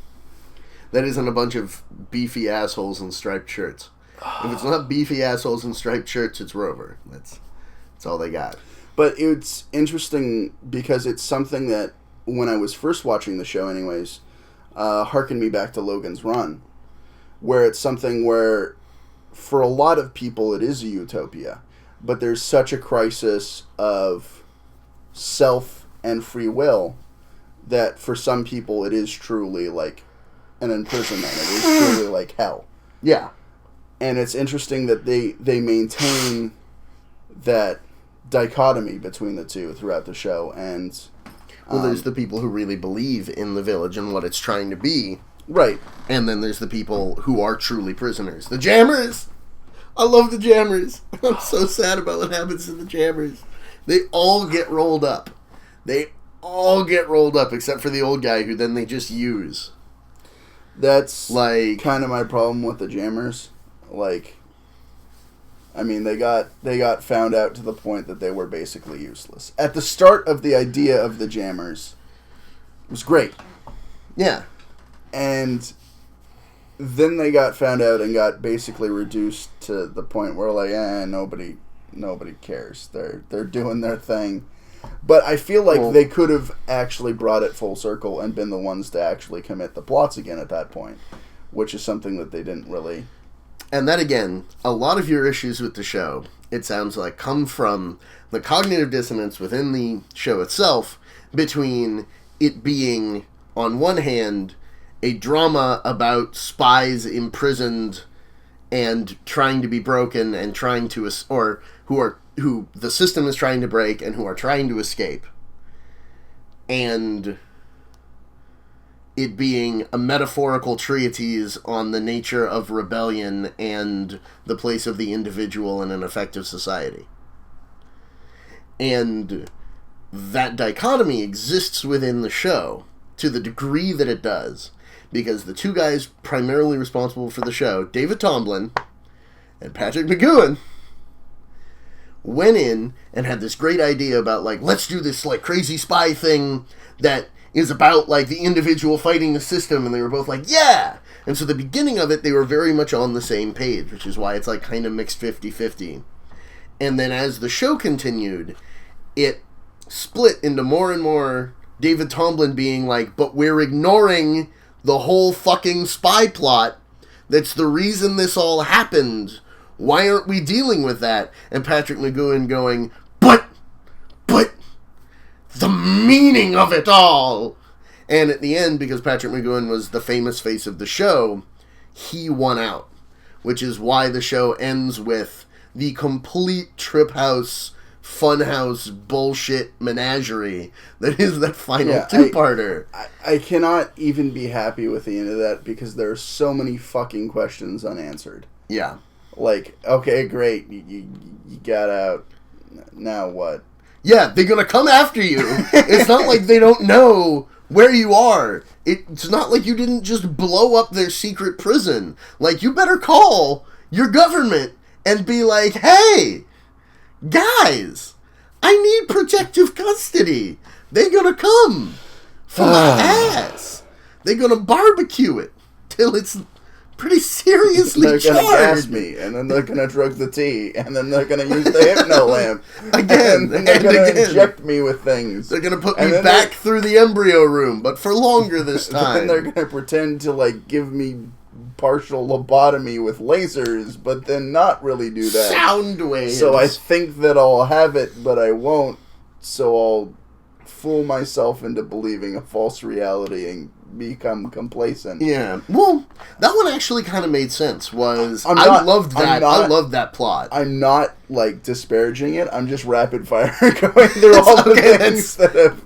That isn't a bunch of beefy assholes in striped shirts. If it's not beefy assholes in striped shirts, it's Rover. That's all they got. But it's interesting because it's something that when I was first watching the show anyways, harkened me back to Logan's Run, where it's something where, for a lot of people, it is a utopia, but there's such a crisis of self and free will that for some people it is truly like an imprisonment. It is truly like hell. Yeah. And it's interesting that they maintain that dichotomy between the two throughout the show. And well, there's the people who really believe in the village and what it's trying to be. Right. And then there's the people who are truly prisoners. The jammers! I love the jammers. I'm so sad about what happens to the jammers. They all get rolled up. They all get rolled up except for the old guy who then they just use. That's like kind of my problem with the jammers. Like, I mean, they got found out to the point that they were basically useless. At the start of the idea of the jammers, it was great. Yeah. And then they got found out and got basically reduced to the point where, like, nobody cares. They're doing their thing. But I feel like they could have actually brought it full circle and been the ones to actually commit the plots again at that point, which is something that they didn't really. And that, again, a lot of your issues with the show, it sounds like, come from the cognitive dissonance within the show itself between it being, on one hand, a drama about spies imprisoned and trying to be broken and trying to, or who the system is trying to break and who are trying to escape, and it being a metaphorical treatise on the nature of rebellion and the place of the individual in an effective society. And that dichotomy exists within the show to the degree that it does, because the two guys primarily responsible for the show, David Tomblin and Patrick McGoohan, went in and had this great idea about, like, let's do this, like, crazy spy thing that is about, like, the individual fighting the system, and they were both like, yeah! And so the beginning of it, they were very much on the same page, which is why it's, like, kind of mixed 50-50. And then as the show continued, it split into more and more David Tomblin being like, but we're ignoring the whole fucking spy plot that's the reason this all happened. Why aren't we dealing with that? And Patrick McGoohan going, but the meaning of it all. And at the end, because Patrick McGoohan was the famous face of the show, he won out, which is why the show ends with the complete trip house, funhouse bullshit menagerie that is that final two-parter. I cannot even be happy with the end of that because there are so many fucking questions unanswered. Yeah. Like, okay, great, you got out. Now what? Yeah, they're gonna come after you. It's not like they don't know where you are. It's not like you didn't just blow up their secret prison. Like, you better call your government and be like, hey, guys, I need protective custody. They're gonna come for my ass. They're gonna barbecue it till it's pretty seriously they're charged. They're going to gas me, and then they're going to drug the tea, and then they're going to use the hypno lamp. Again, and they're going to inject me with things. They're going to put me back through the embryo room, but for longer this time. Then they're going to pretend to, like, give me partial lobotomy with lasers, but then not really do that. Sound waves. So I think that I'll have it, but I won't, so I'll fool myself into believing a false reality and become complacent. Yeah. Well, that one actually kind of made sense. I loved that plot. I'm not, like, disparaging it. I'm just rapid fire going through all the things that have...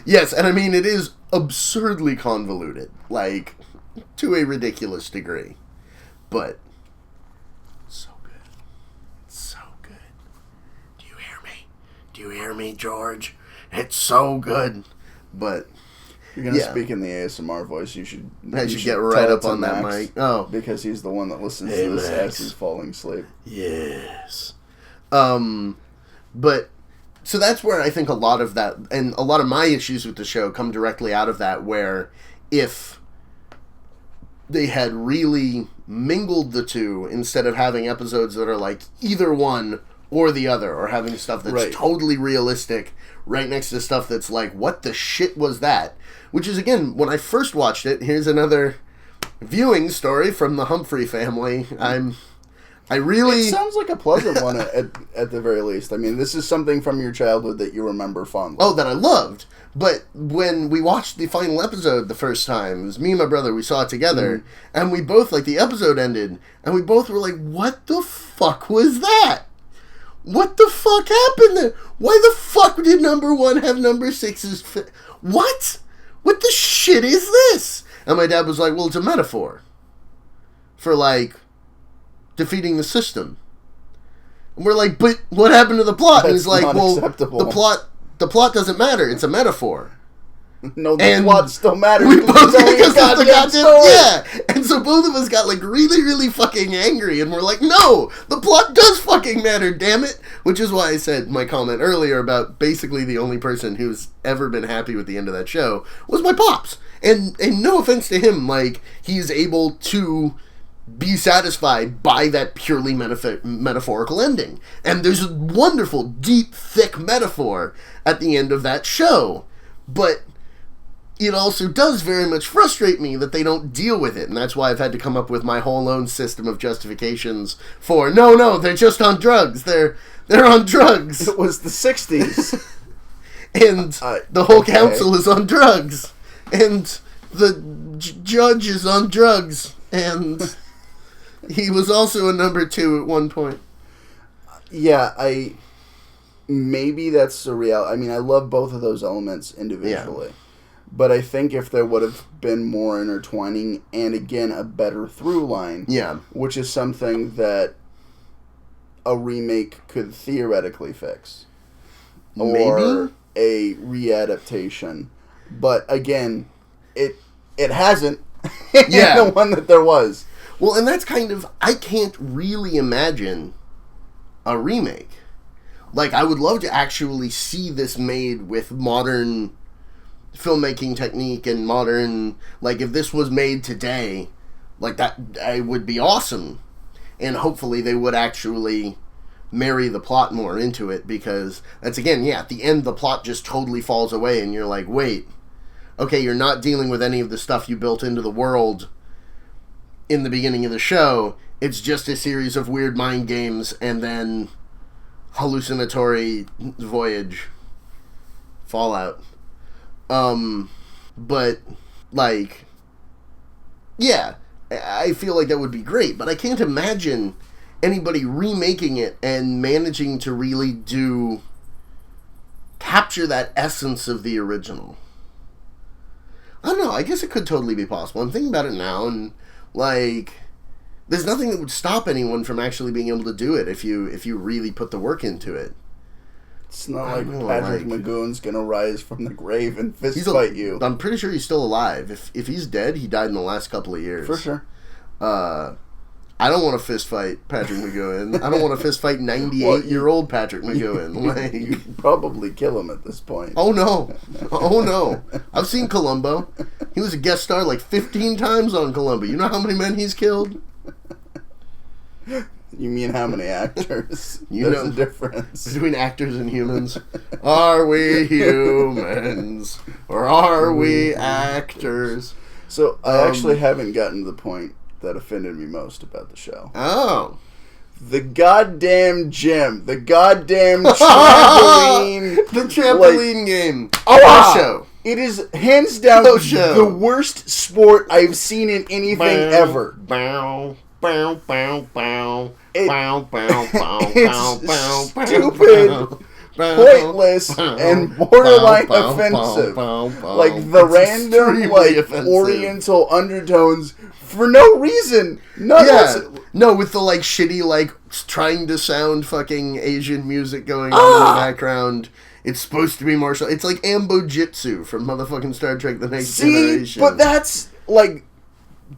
Yes, and I mean, it is absurdly convoluted. Like, to a ridiculous degree. But so good. So good. Do you hear me? Do you hear me, George? It's so good. But... You're going to speak in the ASMR voice. You should get right up on that mic. Oh. Because he's the one that listens to this as he's falling asleep. Yes. But, so that's where I think a lot of that, and a lot of my issues with the show come directly out of that, where if they had really mingled the two, instead of having episodes that are like either one or the other, or having stuff that's right. totally realistic right next to stuff that's like, what the shit was that? Which is, again, when I first watched it, here's another viewing story from the Humphrey family. It sounds like a pleasant one at the very least. I mean, this is something from your childhood that you remember fondly. Oh, that I loved. But when we watched the final episode the first time, it was me and my brother, we saw it together, and we both, like, the episode ended, and we both were like, what the fuck was that? What the fuck happened there? Why the fuck did number 1 have number 6's... What? What the shit is this? And my dad was like, well, it's a metaphor for, like, defeating the system. And we're like, but what happened to the plot? That's and he's like, well, the plot doesn't matter. It's a metaphor. No, the plot still matters. We both because of the goddamn story. Yeah. And so both of us got like really, really fucking angry, and we're like, no, the plot does fucking matter, damn it. Which is why I said my comment earlier about basically the only person who's ever been happy with the end of that show was my pops. And no offense to him, like, he's able to be satisfied by that purely metaphorical ending. And there's a wonderful, deep, thick metaphor at the end of that show. But it also does very much frustrate me that they don't deal with it. And that's why I've had to come up with my whole own system of justifications for, no, they're just on drugs. They're on drugs. It was the 60s. And the whole council is on drugs. And the judge is on drugs. And he was also a number 2 at one point. Yeah, maybe that's the reality. I mean, I love both of those elements individually. Yeah. But I think if there would have been more intertwining and, again, a better through line, which is something that a remake could theoretically fix. Or a readaptation. But, again, it hasn't in the one that there was. Well, and that's kind of... I can't really imagine a remake. Like, I would love to actually see this made with modern filmmaking technique and modern... Like, if this was made today, like, that it would be awesome. And hopefully they would actually marry the plot more into it, because that's, again, at the end, the plot just totally falls away, and you're like, wait, okay, you're not dealing with any of the stuff you built into the world in the beginning of the show. It's just a series of weird mind games and then hallucinatory voyage fallout. But, like, yeah, I feel like that would be great, but I can't imagine anybody remaking it and managing to really capture that essence of the original. I don't know, I guess it could totally be possible. I'm thinking about it now, and, like, there's nothing that would stop anyone from actually being able to do it if you really put the work into it. It's not like Patrick McGowan's gonna rise from the grave and fist fight you. I'm pretty sure he's still alive. If he's dead, he died in the last couple of years. For sure. I don't want to fist fight Patrick McGowan. I don't want to fist fight 98-year-old Patrick McGowan. You could probably kill him at this point. Oh no. I've seen Columbo. He was a guest star like 15 times on Columbo. You know how many men he's killed? You mean how many actors? There's a difference between actors and humans. Are we humans? Or are we actors? So, I actually haven't gotten to the point that offended me most about the show. Oh. The goddamn gym. The goddamn trampoline. The trampoline game. Oh, show. It is hands down the worst sport I've seen in anything ever. Bow, bow, bow, bow. It's stupid, pointless, and borderline offensive. Like the random, Oriental undertones for no reason. No, with the shitty, trying to sound fucking Asian music going on in the background. It's supposed to be martial. It's like Ambo Jitsu from motherfucking Star Trek: The Next Generation. But that's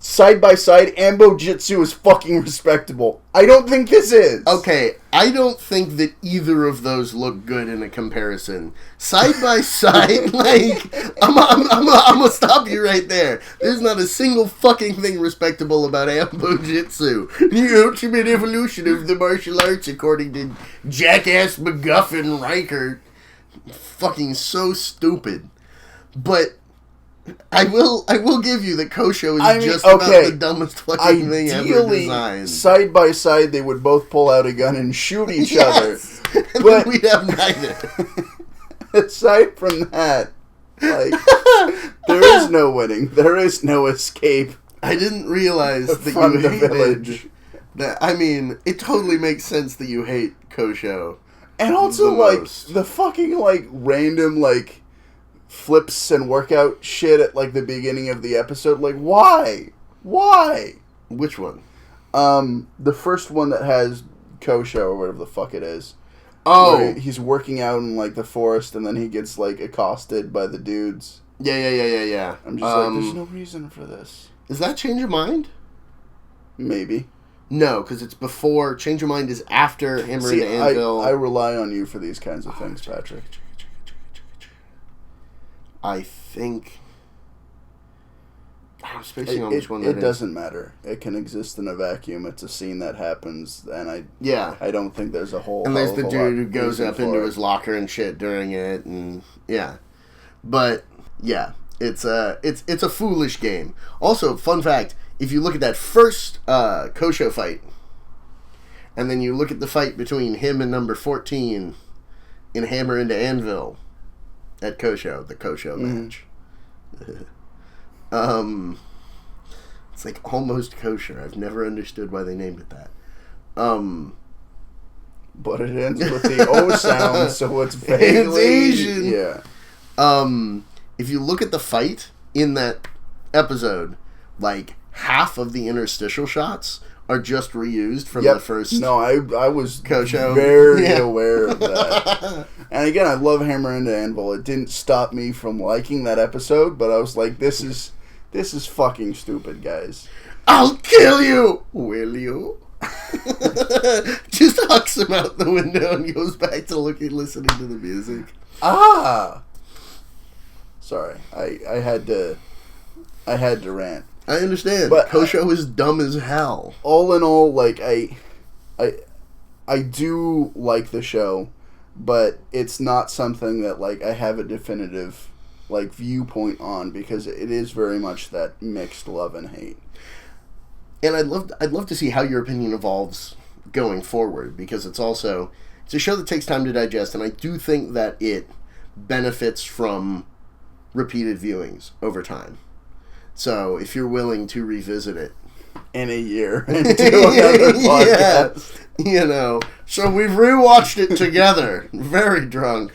side by side, Ambo Jitsu is fucking respectable. I don't think this is. Okay, I don't think that either of those look good in a comparison. Side by side, like, I'm gonna stop you right there. There's not a single fucking thing respectable about Ambo Jitsu. The ultimate evolution of the martial arts, according to jackass MacGuffin Reichert. Fucking so stupid. But I will give you that Kosho is just about the dumbest fucking thing ever designed. Side by side, they would both pull out a gun and shoot each other. But we'd have neither. Aside from that, like, there is no winning. There is no escape. I didn't realize that you hated village. That. I mean, it totally makes sense that you hate Kosho. And also, like, the fucking, like, random, like, flips and workout shit at, like, the beginning of the episode. Like, why? Why? Which one? The first one that has Kosho, or whatever the fuck it is. Oh. He's working out in, like, the forest, and then he gets, like, accosted by the dudes. Yeah. I'm just like, there's no reason for this. Does that change your mind? Maybe. No, because it's before. Change your mind is after Hammer and Anvil. I rely on you for these kinds of things, Patrick. I think I'm spacing on which one that is. It doesn't matter. It can exist in a vacuum. It's a scene that happens, and I don't think there's a whole. And there's the dude who goes up into his locker and shit during it, and yeah, but yeah, it's a foolish game. Also, fun fact: if you look at that first Kosho fight, and then you look at the fight between him and number 14 in Hammer into Anvil at Kosho, the Kosho match. It's like almost kosher. I've never understood why they named it that. But it ends with the O sound, so it's vaguely Asian. Yeah. If you look at the fight in that episode, like half of the interstitial shots are just reused from the first. No, I was Kosho. Very aware of that. And again, I love Hammer into Anvil. It didn't stop me from liking that episode, but I was like, this is fucking stupid, guys. I'll kill you! Will you? Just hucks him out the window and goes back to listening to the music. Sorry, I had to rant. I understand, but Kosho is dumb as hell. All in all, like, I do like the show, but it's not something that, like, I have a definitive, like, viewpoint on, because it is very much that mixed love and hate. And I'd love to see how your opinion evolves going forward, because it's a show that takes time to digest, and I do think that it benefits from repeated viewings over time. So, if you're willing to revisit it in a year and do another podcast. Yeah, so we've rewatched it together. Very drunk.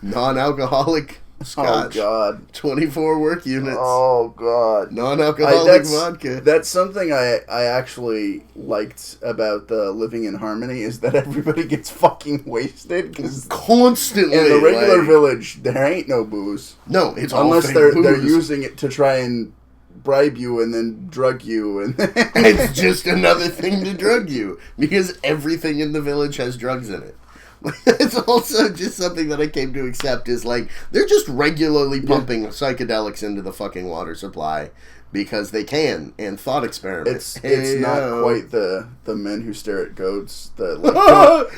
Non-alcoholic scotch. Oh, God. 24 work units. Oh, God. Non-alcoholic vodka. That's something I actually liked about the Living in Harmony, is that everybody gets fucking wasted. Constantly. In the regular village, there ain't no booze. No, it's unless they're using it to try and bribe you and then drug you. And it's just another thing to drug you, because everything in the village has drugs in it. It's also just something that I came to accept, is like, they're just regularly pumping psychedelics into the fucking water supply because they can, and thought experiments. It's not quite the men who stare at goats that, like,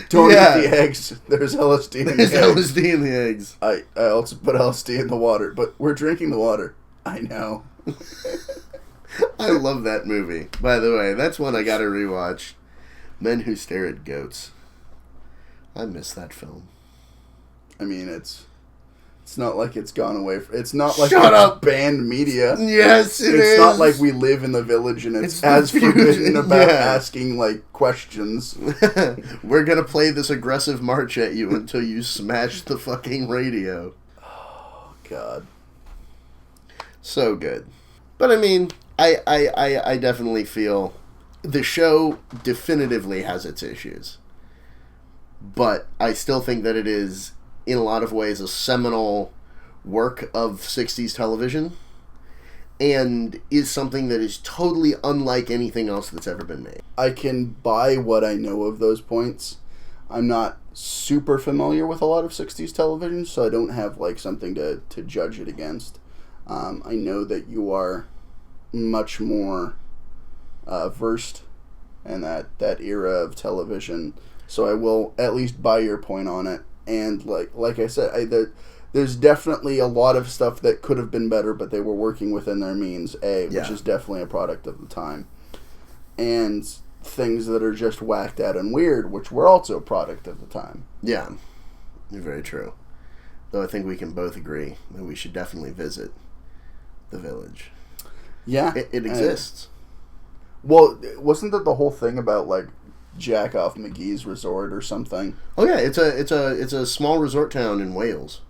don't eat the eggs. There's LSD in the eggs. There's LSD in the eggs. I also put LSD in the water, but we're drinking the water. I know. I love that movie. By the way, that's one I gotta rewatch. Men Who Stare at Goats. I miss that film. I mean, it's not like it's gone away. It's not like Shut up! Banned media. Yes, it is. It's not like we live in the village and it's as forbidden about asking, like, questions. We're gonna play this aggressive march at you until you smash the fucking radio. Oh, God. So good. But I mean, I definitely feel the show definitively has its issues. But I still think that it is, in a lot of ways, a seminal work of 60s television. and is something that is totally unlike anything else that's ever been made. I can buy what I know of those points. I'm not super familiar with a lot of 60s television, so I don't have like something to judge it against. I know that you are much more versed in that era of television, so I will at least buy your point on it. And like I said, there's definitely a lot of stuff that could have been better, but they were working within their means, which is definitely a product of the time. And things that are just whacked out and weird, which were also a product of the time. Yeah, very true. Though I think we can both agree that we should definitely visit the village. Yeah. It exists. Well, wasn't that the whole thing about, like, Jack Off McGee's Resort or something? Oh, yeah, it's a small resort town in Wales.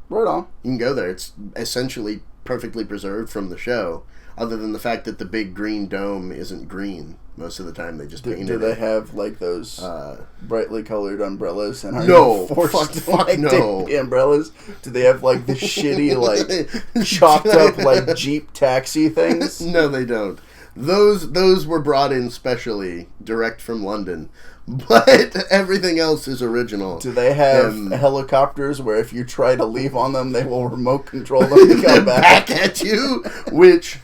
Right on. You can go there. It's essentially perfectly preserved from the show, other than the fact that the big green dome isn't green. Most of the time, they just painted it. Do they have, like, those brightly colored umbrellas? And no. Fuck no. The umbrellas? Do they have, like, the shitty, like, chopped up, like, Jeep taxi things? No, they don't. Those were brought in specially, direct from London. But everything else is original. Do they have helicopters where if you try to leave on them, they will remote control them to come back at you? Which,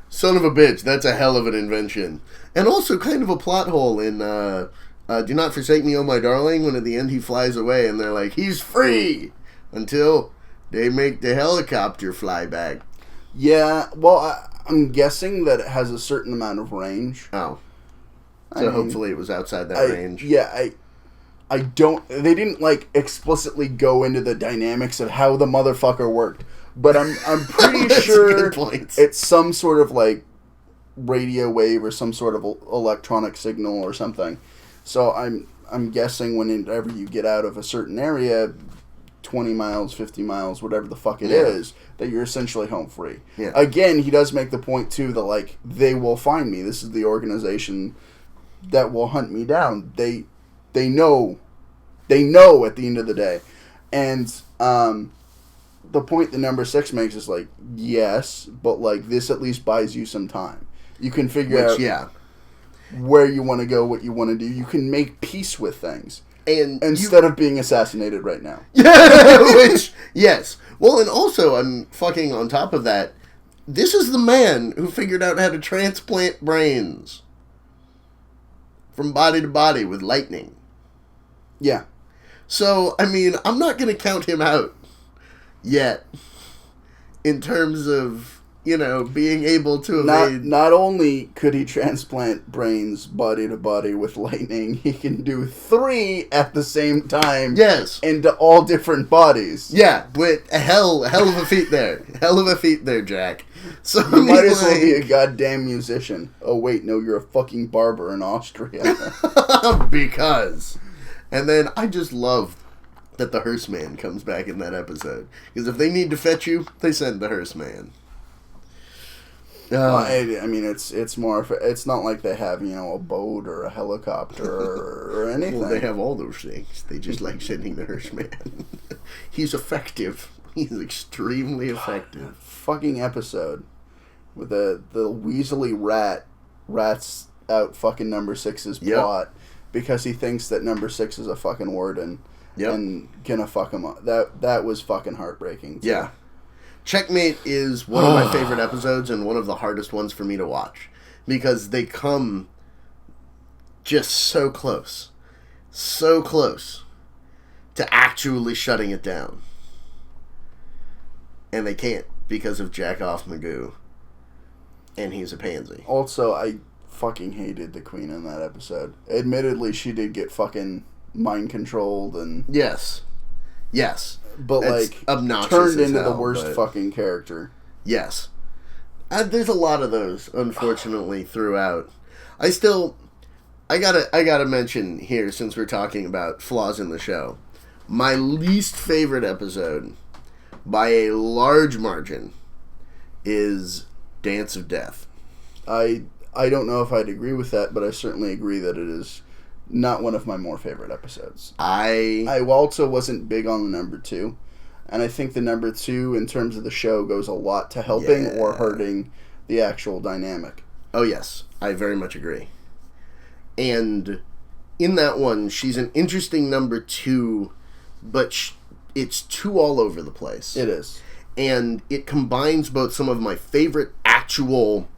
son of a bitch, that's a hell of an invention. And also kind of a plot hole in Do Not Forsake Me, Oh My Darling, when at the end he flies away and they're like, he's free! Until they make the helicopter fly back. Yeah, well, I'm guessing that it has a certain amount of range. Oh. So hopefully it was outside that range. Yeah, I don't... They didn't, like, explicitly go into the dynamics of how the motherfucker worked. But I'm pretty sure it's some sort of, like, radio wave or some sort of electronic signal or something. So I'm guessing whenever you get out of a certain area, 20 miles, 50 miles, whatever the fuck it is, that you're essentially home free. Yeah. Again, he does make the point, too, that, like, they will find me. This is the organization that will hunt me down. They know at the end of the day. And the point the number 6 makes is like, yes, but like this at least buys you some time. You can figure out where you want to go, what you want to do. You can make peace with things. And instead of being assassinated right now. Which, yes. Well, and also, I'm fucking on top of that, this is the man who figured out how to transplant brains from body to body with lightning. Yeah. So, I mean, I'm not going to count him out yet in terms of, being able to evade. Not only could he transplant brains body to body with lightning, he can do 3 at the same time. Yes. Into all different bodies. Yeah, with a hell of a feat there. Hell of a feat there, Jack. So you might as well be a goddamn musician. Oh, wait, no, you're a fucking barber in Austria. Because. And then I just love that the hearse man comes back in that episode. Because if they need to fetch you, they send the hearse man. I mean, it's more. It's not like they have a boat or a helicopter or anything. Well, they have all those things. They just like sending the hearse man. He's effective. He's extremely effective. Fucking episode with the weaselly rats out fucking number 6's plot because he thinks that number 6 is a fucking warden and gonna fuck him up. That was fucking heartbreaking too. Yeah. Checkmate is one of my favorite episodes and one of the hardest ones for me to watch because they come just so close to actually shutting it down. And they can't because of Jack Off Magoo. And he's a pansy. Also, I fucking hated the Queen in that episode. Admittedly, she did get fucking mind controlled and... Yes. But, it's like, turned into the worst fucking character. Yes. There's a lot of those, unfortunately, throughout. I gotta mention here, since we're talking about flaws in the show, my least favorite episode, by a large margin, is Dance of Death. I don't know if I'd agree with that, but I certainly agree that it is not one of my more favorite episodes. I also wasn't big on the number 2, and I think the number 2, in terms of the show, goes a lot to helping or hurting the actual dynamic. Oh, yes. I very much agree. And in that one, she's an interesting number 2, but it's too all over the place. It is. And it combines both some of my favorite actual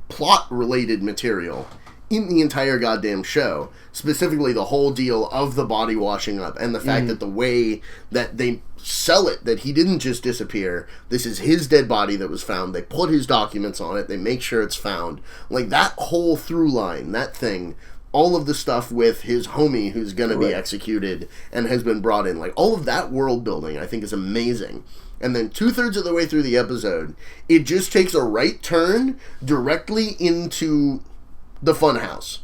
plot-related material in the entire goddamn show. Specifically, the whole deal of the body washing up and the fact that the way that they sell it, that he didn't just disappear. This is his dead body that was found. They put his documents on it. They make sure it's found. Like, that whole through line, that thing, all of the stuff with his homie who's going to be executed and has been brought in. Like, all of that world building, I think, is amazing. And then 2/3 of the way through the episode, it just takes a right turn directly into the funhouse.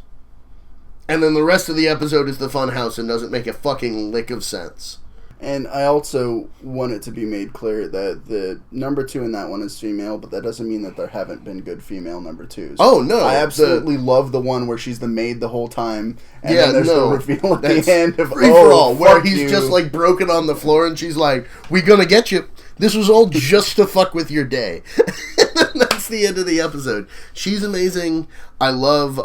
And then the rest of the episode is the funhouse and doesn't make a fucking lick of sense. And I also want it to be made clear that the number 2 in that one is female, but that doesn't mean that there haven't been good female number 2s. Oh, no. I absolutely love the one where she's the maid the whole time, and then there's the reveal at the end of, free-for-all, where he's just, like, broken on the floor, and she's like, "We gonna get you. This was all just to fuck with your day." That's the end of the episode. She's amazing. I love,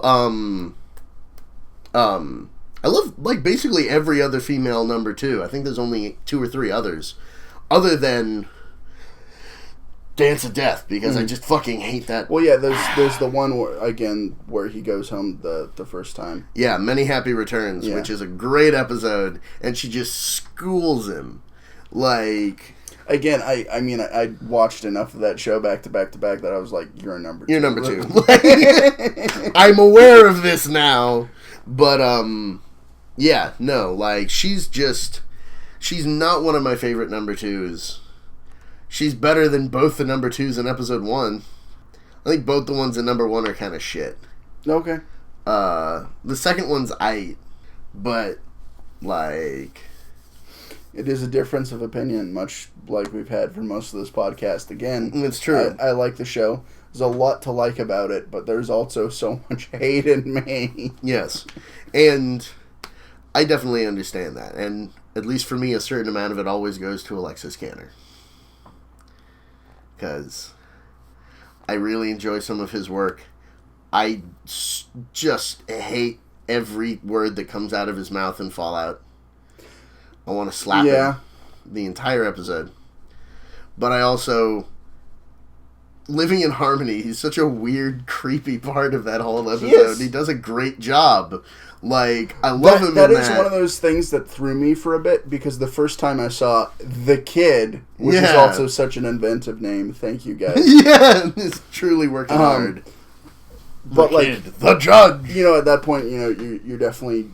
like, basically every other female number 2. I think there's only 2 or 3 others. Other than Dance of Death, because I just fucking hate that. Well, yeah, there's the one, where he goes home the first time. Yeah, Many Happy Returns, which is a great episode, and she just schools him. Like... Again, I watched enough of that show back to back to back that I was like, you're a number 2. You're number 2. I'm aware of this now, but, yeah, no, like, she's not one of my favorite number 2s. She's better than both the number 2s in episode 1. I think both the ones in number 1 are kind of shit. Okay. The second one's aight, but, like... It is a difference of opinion, much like we've had for most of this podcast. Again, it's true. I like the show. There's a lot to like about it, but there's also so much hate in me. Yes. And I definitely understand that. And at least for me, a certain amount of it always goes to Alexis Canner. Because I really enjoy some of his work. I just hate every word that comes out of his mouth in Fallout. I want to slap him the entire episode. But I also... Living in Harmony, he's such a weird, creepy part of that whole episode. He does a great job. Like, I love him in that. That is one of those things that threw me for a bit, because the first time I saw The Kid, which is also such an inventive name, thank you guys. Yeah, he's truly working hard. But the Kid, the Judge! You know, at that point, you know, you're definitely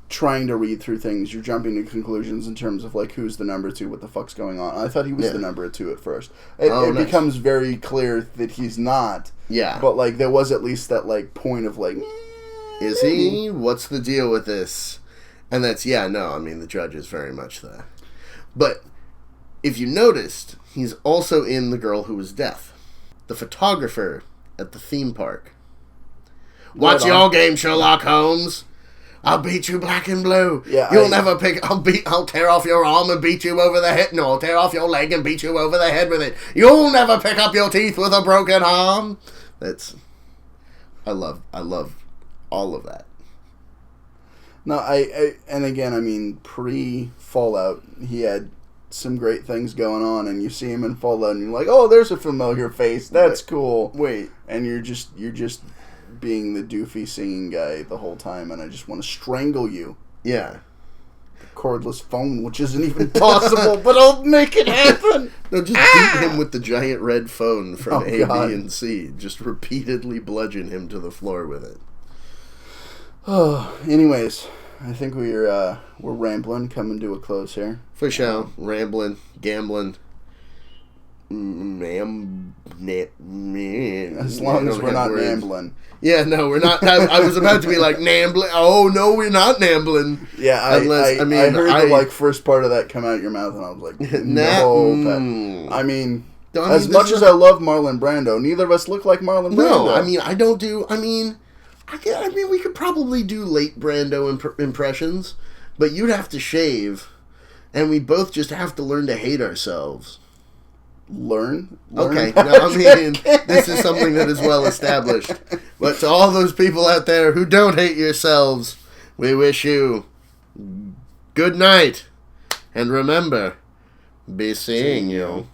trying to read through things. You're jumping to conclusions in terms of, like, who's the number 2, what the fuck's going on. I thought he was the number 2 at first. It becomes very clear that he's not. Yeah. But, like, there was at least that, like, point of, like... Is he? What's the deal with this? And that's, the Judge is very much the... But, if you noticed, he's also in The Girl Who Was Deaf. The photographer at the theme park. What's your game, Sherlock Holmes? I'll beat you black and blue. Yeah, You'll never pick... I'll tear off your arm and beat you over the head. No, I'll tear off your leg and beat you over the head with it. You'll never pick up your teeth with a broken arm. That's... I love all of that. No, and again, pre-Fallout, he had some great things going on, and you see him in Fallout, and you're like, oh, there's a familiar face. That's cool. Wait. And you're just being the doofy singing guy the whole time, and I just want to strangle you. Yeah. Cordless phone, which isn't even possible, but I'll make it happen. No, just beat him with the giant red phone from A, God. B, and C. Just repeatedly bludgeon him to the floor with it. Oh, anyways, I think we're rambling, coming to a close here. For sure. Rambling, gambling. As long as we're not nambling. Yeah, no, we're not. I was about to be like, nambling. Oh, no, we're not nambling. Yeah, I heard the first part of that come out your mouth, and I was like, no. As much as I love Marlon Brando, neither of us look like Marlon Brando. No, I don't do... we could probably do late Brando impressions, but you'd have to shave, and we both just have to learn to hate ourselves. learn. Okay, no, I mean, this is something that is well established. But to all those people out there who don't hate yourselves, we wish you good night. And remember, be seeing you.